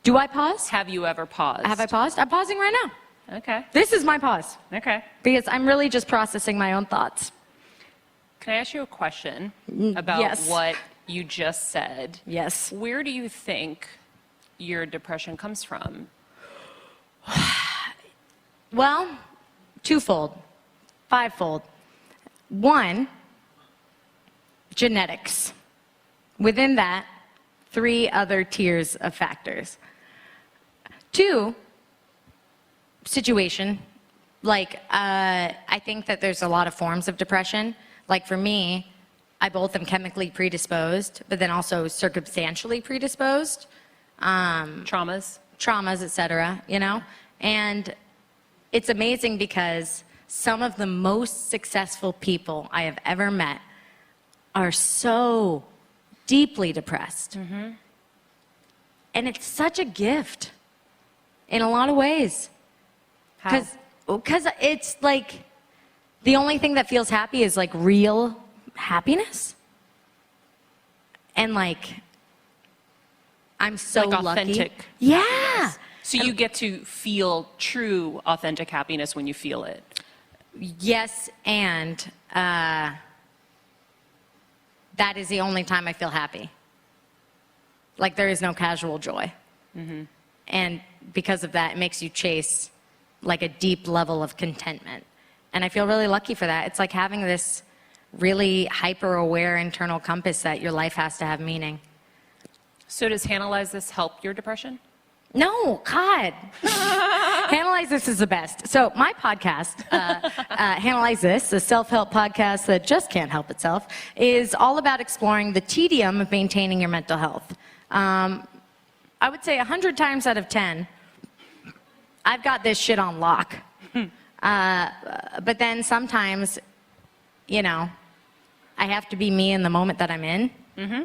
Do I pause? Have you ever paused? Have I paused? I'm pausing right now. Okay. This is my pause. Okay. Because I'm really just processing my own thoughts. Can I ask you a question about yes. what you just said? Yes. Where do you think your depression comes from? Well, twofold, fivefold. One, genetics. Within that, 3 other tiers of factors. 2, situation. Like, I think that there's a lot of forms of depression. Like for me, I both am chemically predisposed, but then also circumstantially predisposed. Traumas, et cetera, you know? And it's amazing because some of the most successful people I have ever met are so deeply depressed. Mm-hmm. And it's such a gift in a lot of ways. Because it's like the only thing that feels happy is like real happiness. And like, I'm so like lucky. authentic. Yeah. Happiness. So you get to feel true, authentic happiness when you feel it. Yes, and that is the only time I feel happy. Like there is no casual joy. Mm-hmm. And because of that, it makes you chase like a deep level of contentment. And I feel really lucky for that. It's like having this really hyper-aware internal compass that your life has to have meaning. So does Analyze This help your depression? No, God. Analyze This is the best. So my podcast, Analyze This, the self-help podcast that just can't help itself, is all about exploring the tedium of maintaining your mental health. I would say 100 times out of 10, I've got this shit on lock. But then sometimes, you know, I have to be me in the moment that I'm in. Mm-hmm.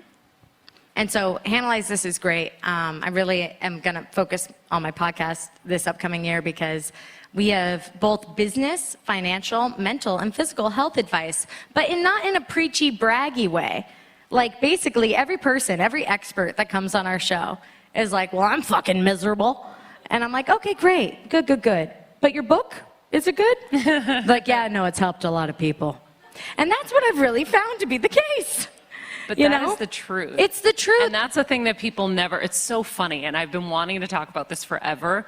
And so Analyze This is great. I really am going to focus on my podcast this upcoming year because we have both business, financial, mental, and physical health advice, but not in a preachy, braggy way. Like basically every person, every expert that comes on our show is like, well, I'm fucking miserable. And I'm like, okay, great, good. But your book, is it good? Like, yeah, no, it's helped a lot of people. And that's what I've really found to be the case. But that is the truth. It's the truth. And that's the thing that people never, it's so funny, and I've been wanting to talk about this forever.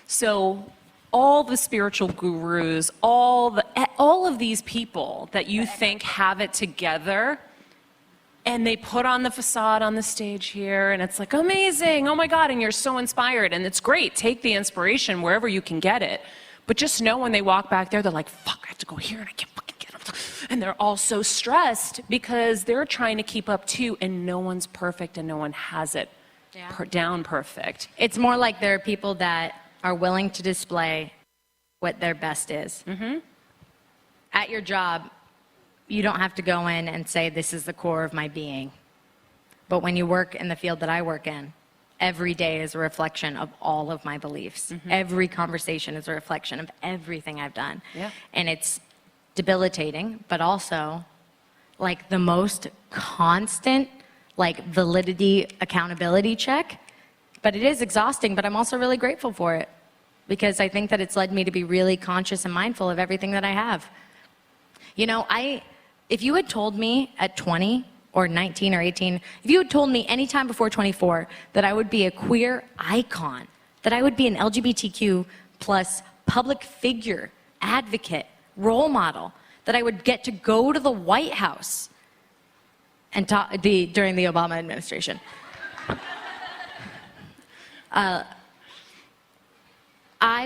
So all the spiritual gurus, all of these people that you think have it together, and they put on the facade on the stage here, and it's like, amazing, oh my God, and you're so inspired, and it's great. Take the inspiration wherever you can get it. But just know when they walk back there, they're like, fuck, I have to go here, and I can't fucking get up. And they're all so stressed because they're trying to keep up too, and no one's perfect, and no one has it down perfect. It's more like there are people that are willing to display what their best is. Mm-hmm. At your job, you don't have to go in and say, this is the core of my being. But when you work in the field that I work in, every day is a reflection of all of my beliefs. Mm-hmm. Every conversation is a reflection of everything I've done. Yeah. And it's debilitating, but also like the most constant, like validity, accountability check. But it is exhausting, but I'm also really grateful for it because I think that it's led me to be really conscious and mindful of everything that I have. You know, if you had told me at 20 or 19 or 18, if you had told me any time before 24 that I would be a queer icon, that I would be an LGBTQ plus public figure, advocate, role model, that I would get to go to the White House and talk during the Obama administration. I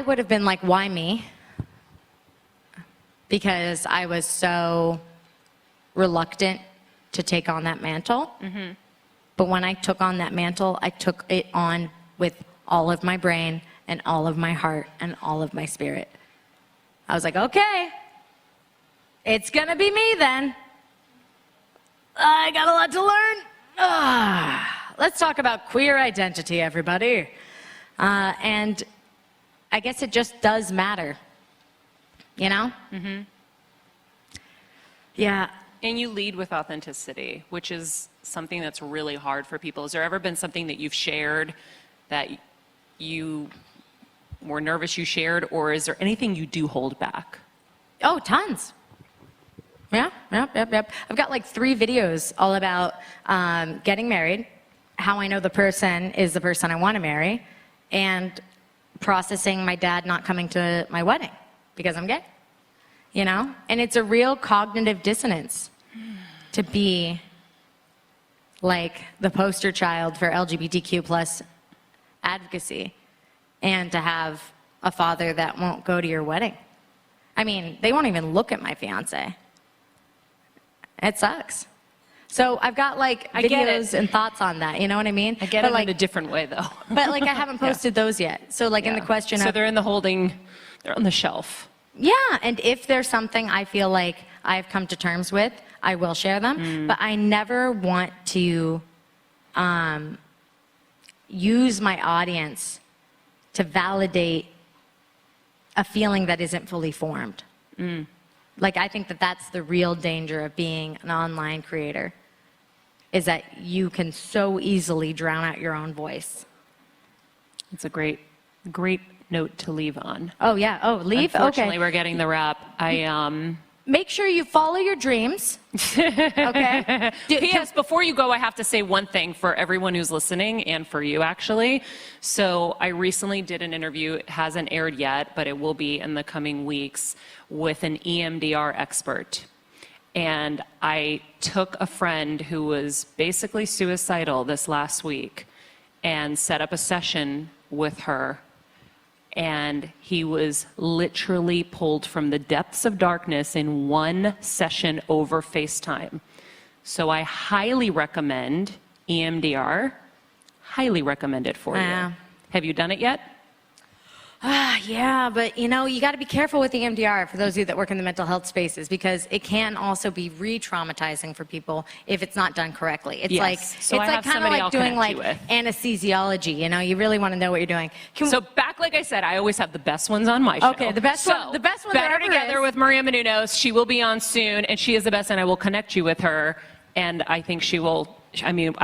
would have been like, why me? Because I was so reluctant to take on that mantle. Mm-hmm. But when I took on that mantle, I took it on with all of my brain and all of my heart and all of my spirit. I was like, okay, it's gonna be me then. I got a lot to learn. Let's talk about queer identity, everybody. And I guess it just does matter, you know? Mm-hmm. Yeah. And you lead with authenticity, which is something that's really hard for people. Has there ever been something that you've shared that you were nervous you shared, or is there anything you do hold back? Oh, tons. Yeah. I've got like 3 videos all about getting married, how I know the person is the person I want to marry, and processing my dad not coming to my wedding because I'm gay. You know? And it's a real cognitive dissonance to be like the poster child for LGBTQ plus advocacy and to have a father that won't go to your wedding. I mean, they won't even look at my fiance. It sucks. So I've got like videos and thoughts on that, you know what I mean? I get it in a different way though. But like I haven't posted those yet. So like in the question so of, they're on the shelf. yeah, and if there's something I feel like I've come to terms with, I will share them. But I never want to use my audience to validate a feeling that isn't fully formed. Like, I think that that's the real danger of being an online creator, is that you can so easily drown out your own voice. It's a great note to leave on. Oh, yeah. Oh, leave? Unfortunately, okay. we're getting the wrap. Make sure you follow your dreams. Okay? P.S. Before you go, I have to say one thing for everyone who's listening and for you, actually. So I recently did an interview. It hasn't aired yet, but it will be in the coming weeks with an EMDR expert. And I took a friend who was basically suicidal this last week and set up a session with her. And he was literally pulled from the depths of darkness in one session over FaceTime. So I highly recommend EMDR. Highly recommend it for you. Have you done it yet? Yeah, but you know, you got to be careful with the EMDR for those of you that work in the mental health spaces, because it can also be re-traumatizing for people if it's not done correctly. It's like kind of like doing like anesthesiology. You know, you really want to know what you're doing. So back, like I said, I always have the best ones on my show. Okay, the best one. The best one. Better Together with Maria Menounos. She will be on soon, and she is the best, and I will connect you with her. And I think she will. I mean,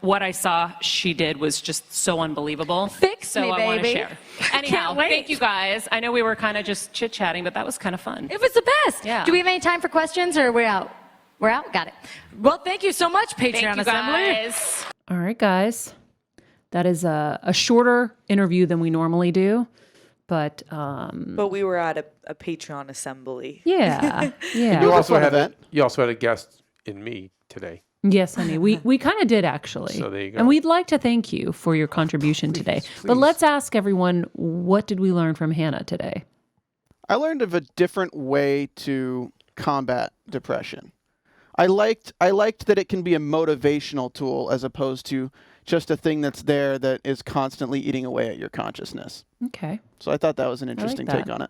what I saw she did was just so unbelievable. Fix me, I want to baby. share. Anyhow, thank you guys. I know we were kind of just chit-chatting, but that was kind of fun. It was the best. Yeah. Do we have any time for questions, or are we out? We're out? Got it. Well, thank you so much, Patreon Assembly. Guys. All right, guys. That is a shorter interview than we normally do. But we were at a Patreon assembly. Yeah. You also had a guest in me today. Yes, honey. We kind of did, actually. So there you go. And we'd like to thank you for your contribution today. But let's ask everyone, what did we learn from Hannah today? I learned of a different way to combat depression. I liked that it can be a motivational tool as opposed to just a thing that's there that is constantly eating away at your consciousness. Okay. So I thought that was an interesting take on it.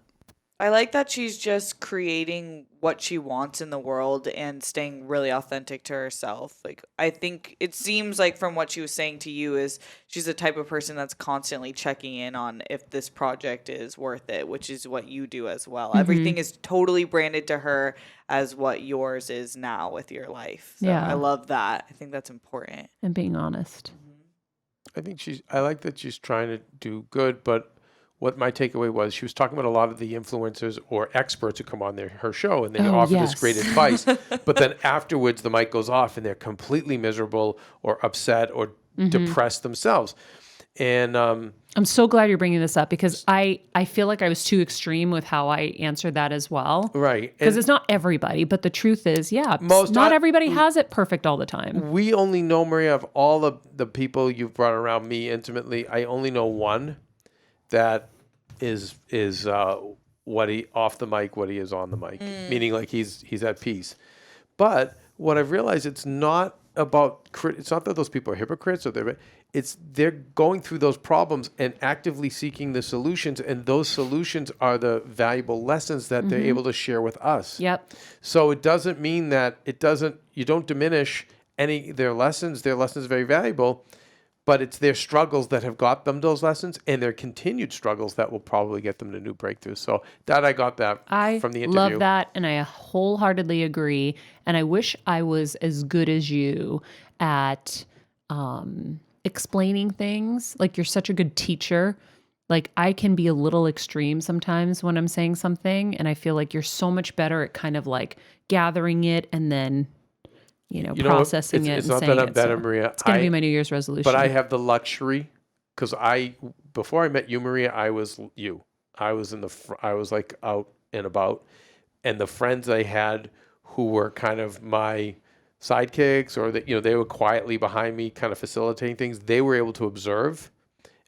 I like that she's just creating what she wants in the world and staying really authentic to herself. Like, I think it seems like from what she was saying to you is she's the type of person that's constantly checking in on if this project is worth it, which is what you do as well. Mm-hmm. Everything is totally branded to her as what yours is now with your life. So I love that. I think that's important. And being honest. Mm-hmm. I like that she's trying to do good, but what my takeaway was, she was talking about a lot of the influencers or experts who come on her show, and they offer this great advice. But then afterwards, the mic goes off, and they're completely miserable or upset or depressed themselves. And I'm so glad you're bringing this up because I feel like I was too extreme with how I answered that as well. right. Because And it's not everybody, but the truth is, Most not I- everybody has it perfect all the time. we only know, Maria, of all of the people you've brought around me intimately, I only know one that is what he off the mic, what he is on the mic, meaning like he's at peace. But what I've realized, it's not about it's not that those people are hypocrites or they're going through those problems and actively seeking the solutions, and those solutions are the valuable lessons that they're able to share with us. Yep. So it doesn't mean that you don't diminish their lessons. Their lessons are very valuable, but it's their struggles that have got them those lessons, and their continued struggles that will probably get them to new breakthroughs. So I got that from the interview. I love that, and I wholeheartedly agree. And I wish I was as good as you at explaining things. Like, you're such a good teacher. Like, I can be a little extreme sometimes when I'm saying something, and I feel like you're so much better at kind of like gathering it and then, processing it. It's and not saying that I'm it. better, So Maria. it's going to be my New Year's resolution. But I have the luxury because before I met you, Maria, I was you. I was I was like out and about, and the friends I had who were kind of my sidekicks, or that they were quietly behind me, kind of facilitating things. They were able to observe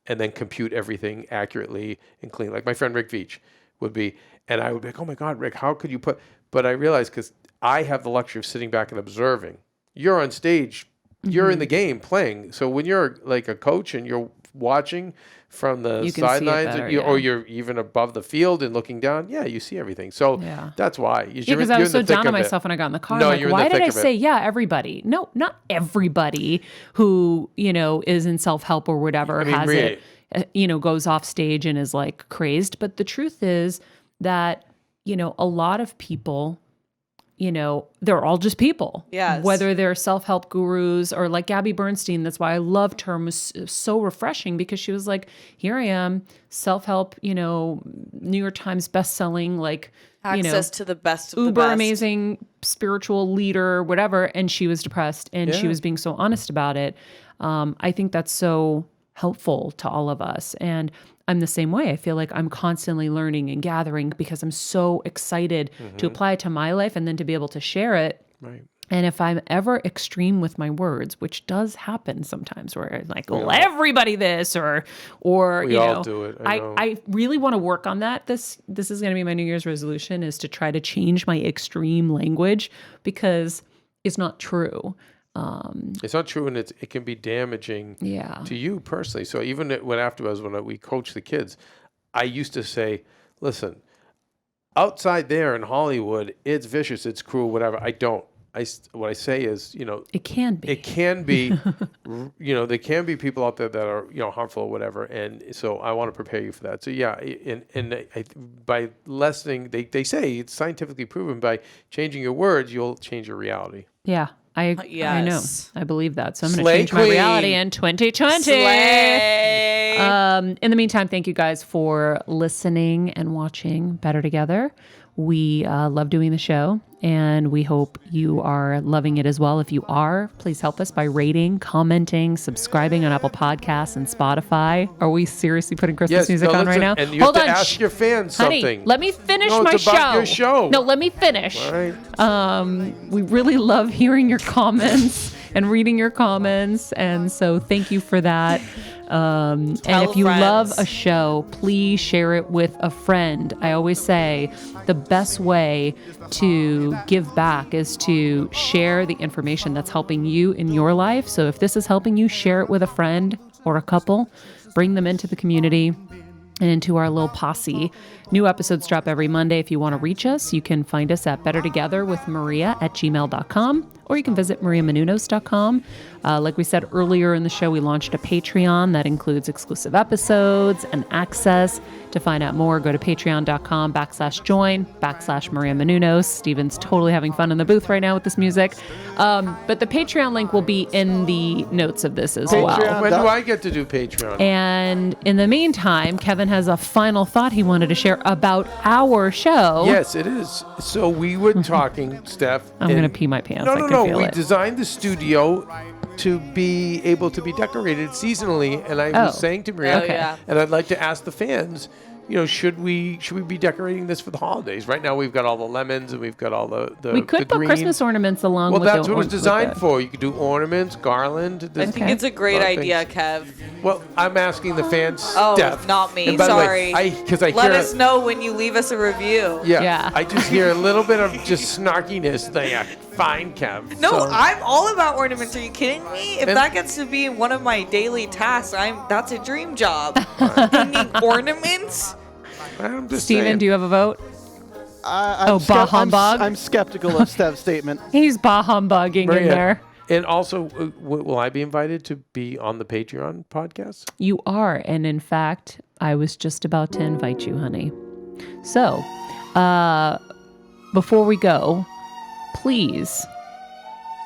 and then compute everything accurately and clean. Like my friend Rick Veach would be, and I would be like, "Oh my God, Rick, how could you put?" But I realized, because I have the luxury of sitting back and observing. You're on stage, you're in the game playing. So when you're like a coach and you're watching from the You can see it sidelines, better, or you're even above the field and looking down, you see everything. So that's why. Because I was so down on myself when I got in the car. No, I'm you're like, in the why did I thick of say, everybody? No, not everybody who, is in self-help or whatever has Maria, it, goes off stage and is like crazed. But the truth is that, a lot of people, they're all just people. Yes. Whether they're self-help gurus or like Gabby Bernstein. That's why I loved her. Was so refreshing, because she was like, here I am, self-help, New York Times best-selling, like, Access to the best of uber the best. amazing spiritual leader, whatever. And she was depressed, and she was being so honest about it. I think that's so helpful to all of us. And I'm the same way. I feel like I'm constantly learning and gathering because I'm so excited to apply it to my life and then to be able to share it. Right. And if I'm ever extreme with my words, which does happen sometimes, where I'm like, well, everybody this, or We all do it. I know. I really want to work on that. This is going to be my New Year's resolution, is to try to change my extreme language, because it's not true. It's not true, and it can be damaging to you personally. So even when we coach the kids, I used to say, listen, outside there in Hollywood, it's vicious, it's cruel, whatever. I don't. What I say is, it can be. It can be, there can be people out there that are, harmful or whatever. And so I want to prepare you for that. So by lessening, they say it's scientifically proven, by changing your words, you'll change your reality. Yeah. I know. Yes. I believe that. So I'm going to Slay change my queen. reality in 2020. Slay. In the meantime, thank you guys for listening and watching Better Together. We love doing the show, and we hope you are loving it as well. If you are, please help us by rating, commenting, subscribing on Apple Podcasts and Spotify. Are we seriously putting Christmas music on right now? And you have to ask your fans Honey, something. let me finish No, my it's about your show. No, let me finish. All right. We really love hearing your comments and reading your comments, and so thank you for that. And if you love a show, please share it with a friend. I always say the best way to give back is to share the information that's helping you in your life. So if this is helping you, share it with a friend or a couple. Bring them into the community and into our little posse. New episodes drop every Monday. If you want to reach us, you can find us at bettertogetherwithmaria@gmail.com, or you can visit mariamenounos.com. Like we said earlier in the show, we launched a Patreon that includes exclusive episodes and access. To find out more, go to patreon.com/join/Maria Menounos. Steven's totally having fun in the booth right now with this music. But the Patreon link will be in the notes of this as well. When do I get to do Patreon? And in the meantime, Kevin has a final thought he wanted to share about our show. Yes, it is. So we were talking, Steph. I'm going to pee my pants. No, I no, can no. feel We it. designed the studio to be able to be decorated seasonally. And I was saying to Maria, yeah. and I'd like to ask the fans, should we be decorating this for the holidays? Right now we've got all the lemons and we've got all the We could put green. Christmas ornaments along Well, with that's the, what it was with designed the- for. You could do ornaments, garland. I think it's a great idea, Kev. Well, I'm asking the fans. Oh, Steph. not me. And by the Sorry. way, because I Let hear us know when you leave us a review. Yeah, I just hear a little bit of just snarkiness. Fine, Kev. No, So- I'm all about ornaments. Are you kidding me? If And- that gets to be one of my daily tasks, that's a dream job. Hanging ornaments. I'm just Steven, saying. do you have a vote? I'm bah humbug? I'm skeptical of Steph's statement. He's bah humbugging in Maria, there. And also, will I be invited to be on the Patreon podcast? You are. And in fact, I was just about to invite you, honey. So, before we go, please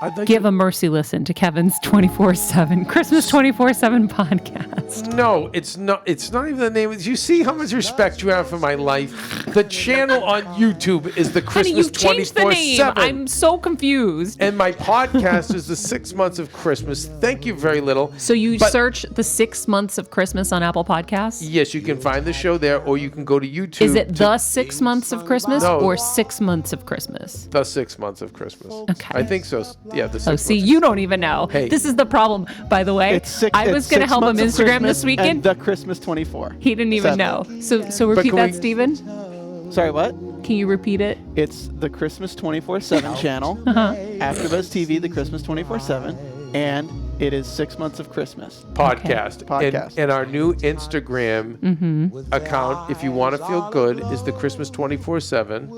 I'd like give a mercy listen to Kevin's 24/7 Christmas 24/7 podcast. No, it's not. It's not even the name. You see how much respect you have for my life. The channel on YouTube is the Honey, Christmas you've changed the name. 24/7. I'm so confused. And my podcast is the 6 months of Christmas. Thank you very little. So you But- search the 6 months of Christmas on Apple Podcasts? Yes, you can find the show there, or you can go to YouTube. Is it the 6 months of Christmas No. or 6 months of Christmas? the 6 months of Christmas? Okay. I think so. Yeah, the 6 Oh, months. see, you don't even know. Hey. This is the problem, by the way. It's six. I was going to help him Instagram this And weekend. the Christmas 24. He didn't even 7. know. So repeat can that, we- Steven. Sorry, what? Can you repeat it? It's the Christmas 24/7 channel. AfterBuzz TV, the Christmas 24/7, and it is 6 months of Christmas. podcast. Podcast. And our new Instagram account, if you want to feel good, is the Christmas 24/7.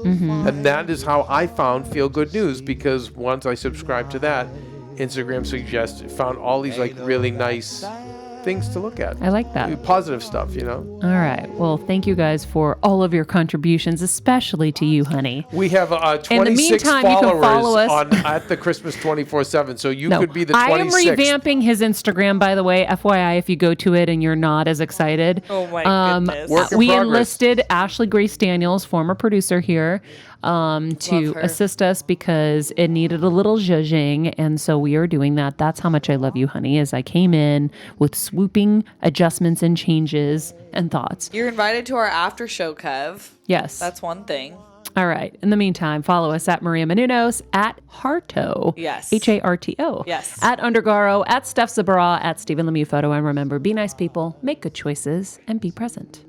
And that is how I found Feel Good News, because once I subscribed to that, Instagram found all these really nice things to look at. I like that. Positive stuff, All right. Well, thank you guys for all of your contributions, especially to you, honey. We have 26 In the meantime, you can followers follow us. at the Christmas 24/7, so you No, could be the I am 26th. revamping his Instagram, by the way. FYI, if you go to it and you're not as excited. Oh my goodness. Work in We progress. enlisted Ashley Grace Daniels, former producer here, to Love her. assist us because it needed a little zhuzhing, and so we are doing that. That's how much I love you, honey, as I came in with swooping adjustments and changes and thoughts. You're invited to our after show, Kev. Yes. That's one thing. All right. In the meantime, follow us at Maria Menounos, at Harto. Yes. Harto. Yes. At Undergaro, at Steph Zabara, at Stephen Lemieux Photo. And remember, be nice people, make good choices, and be present.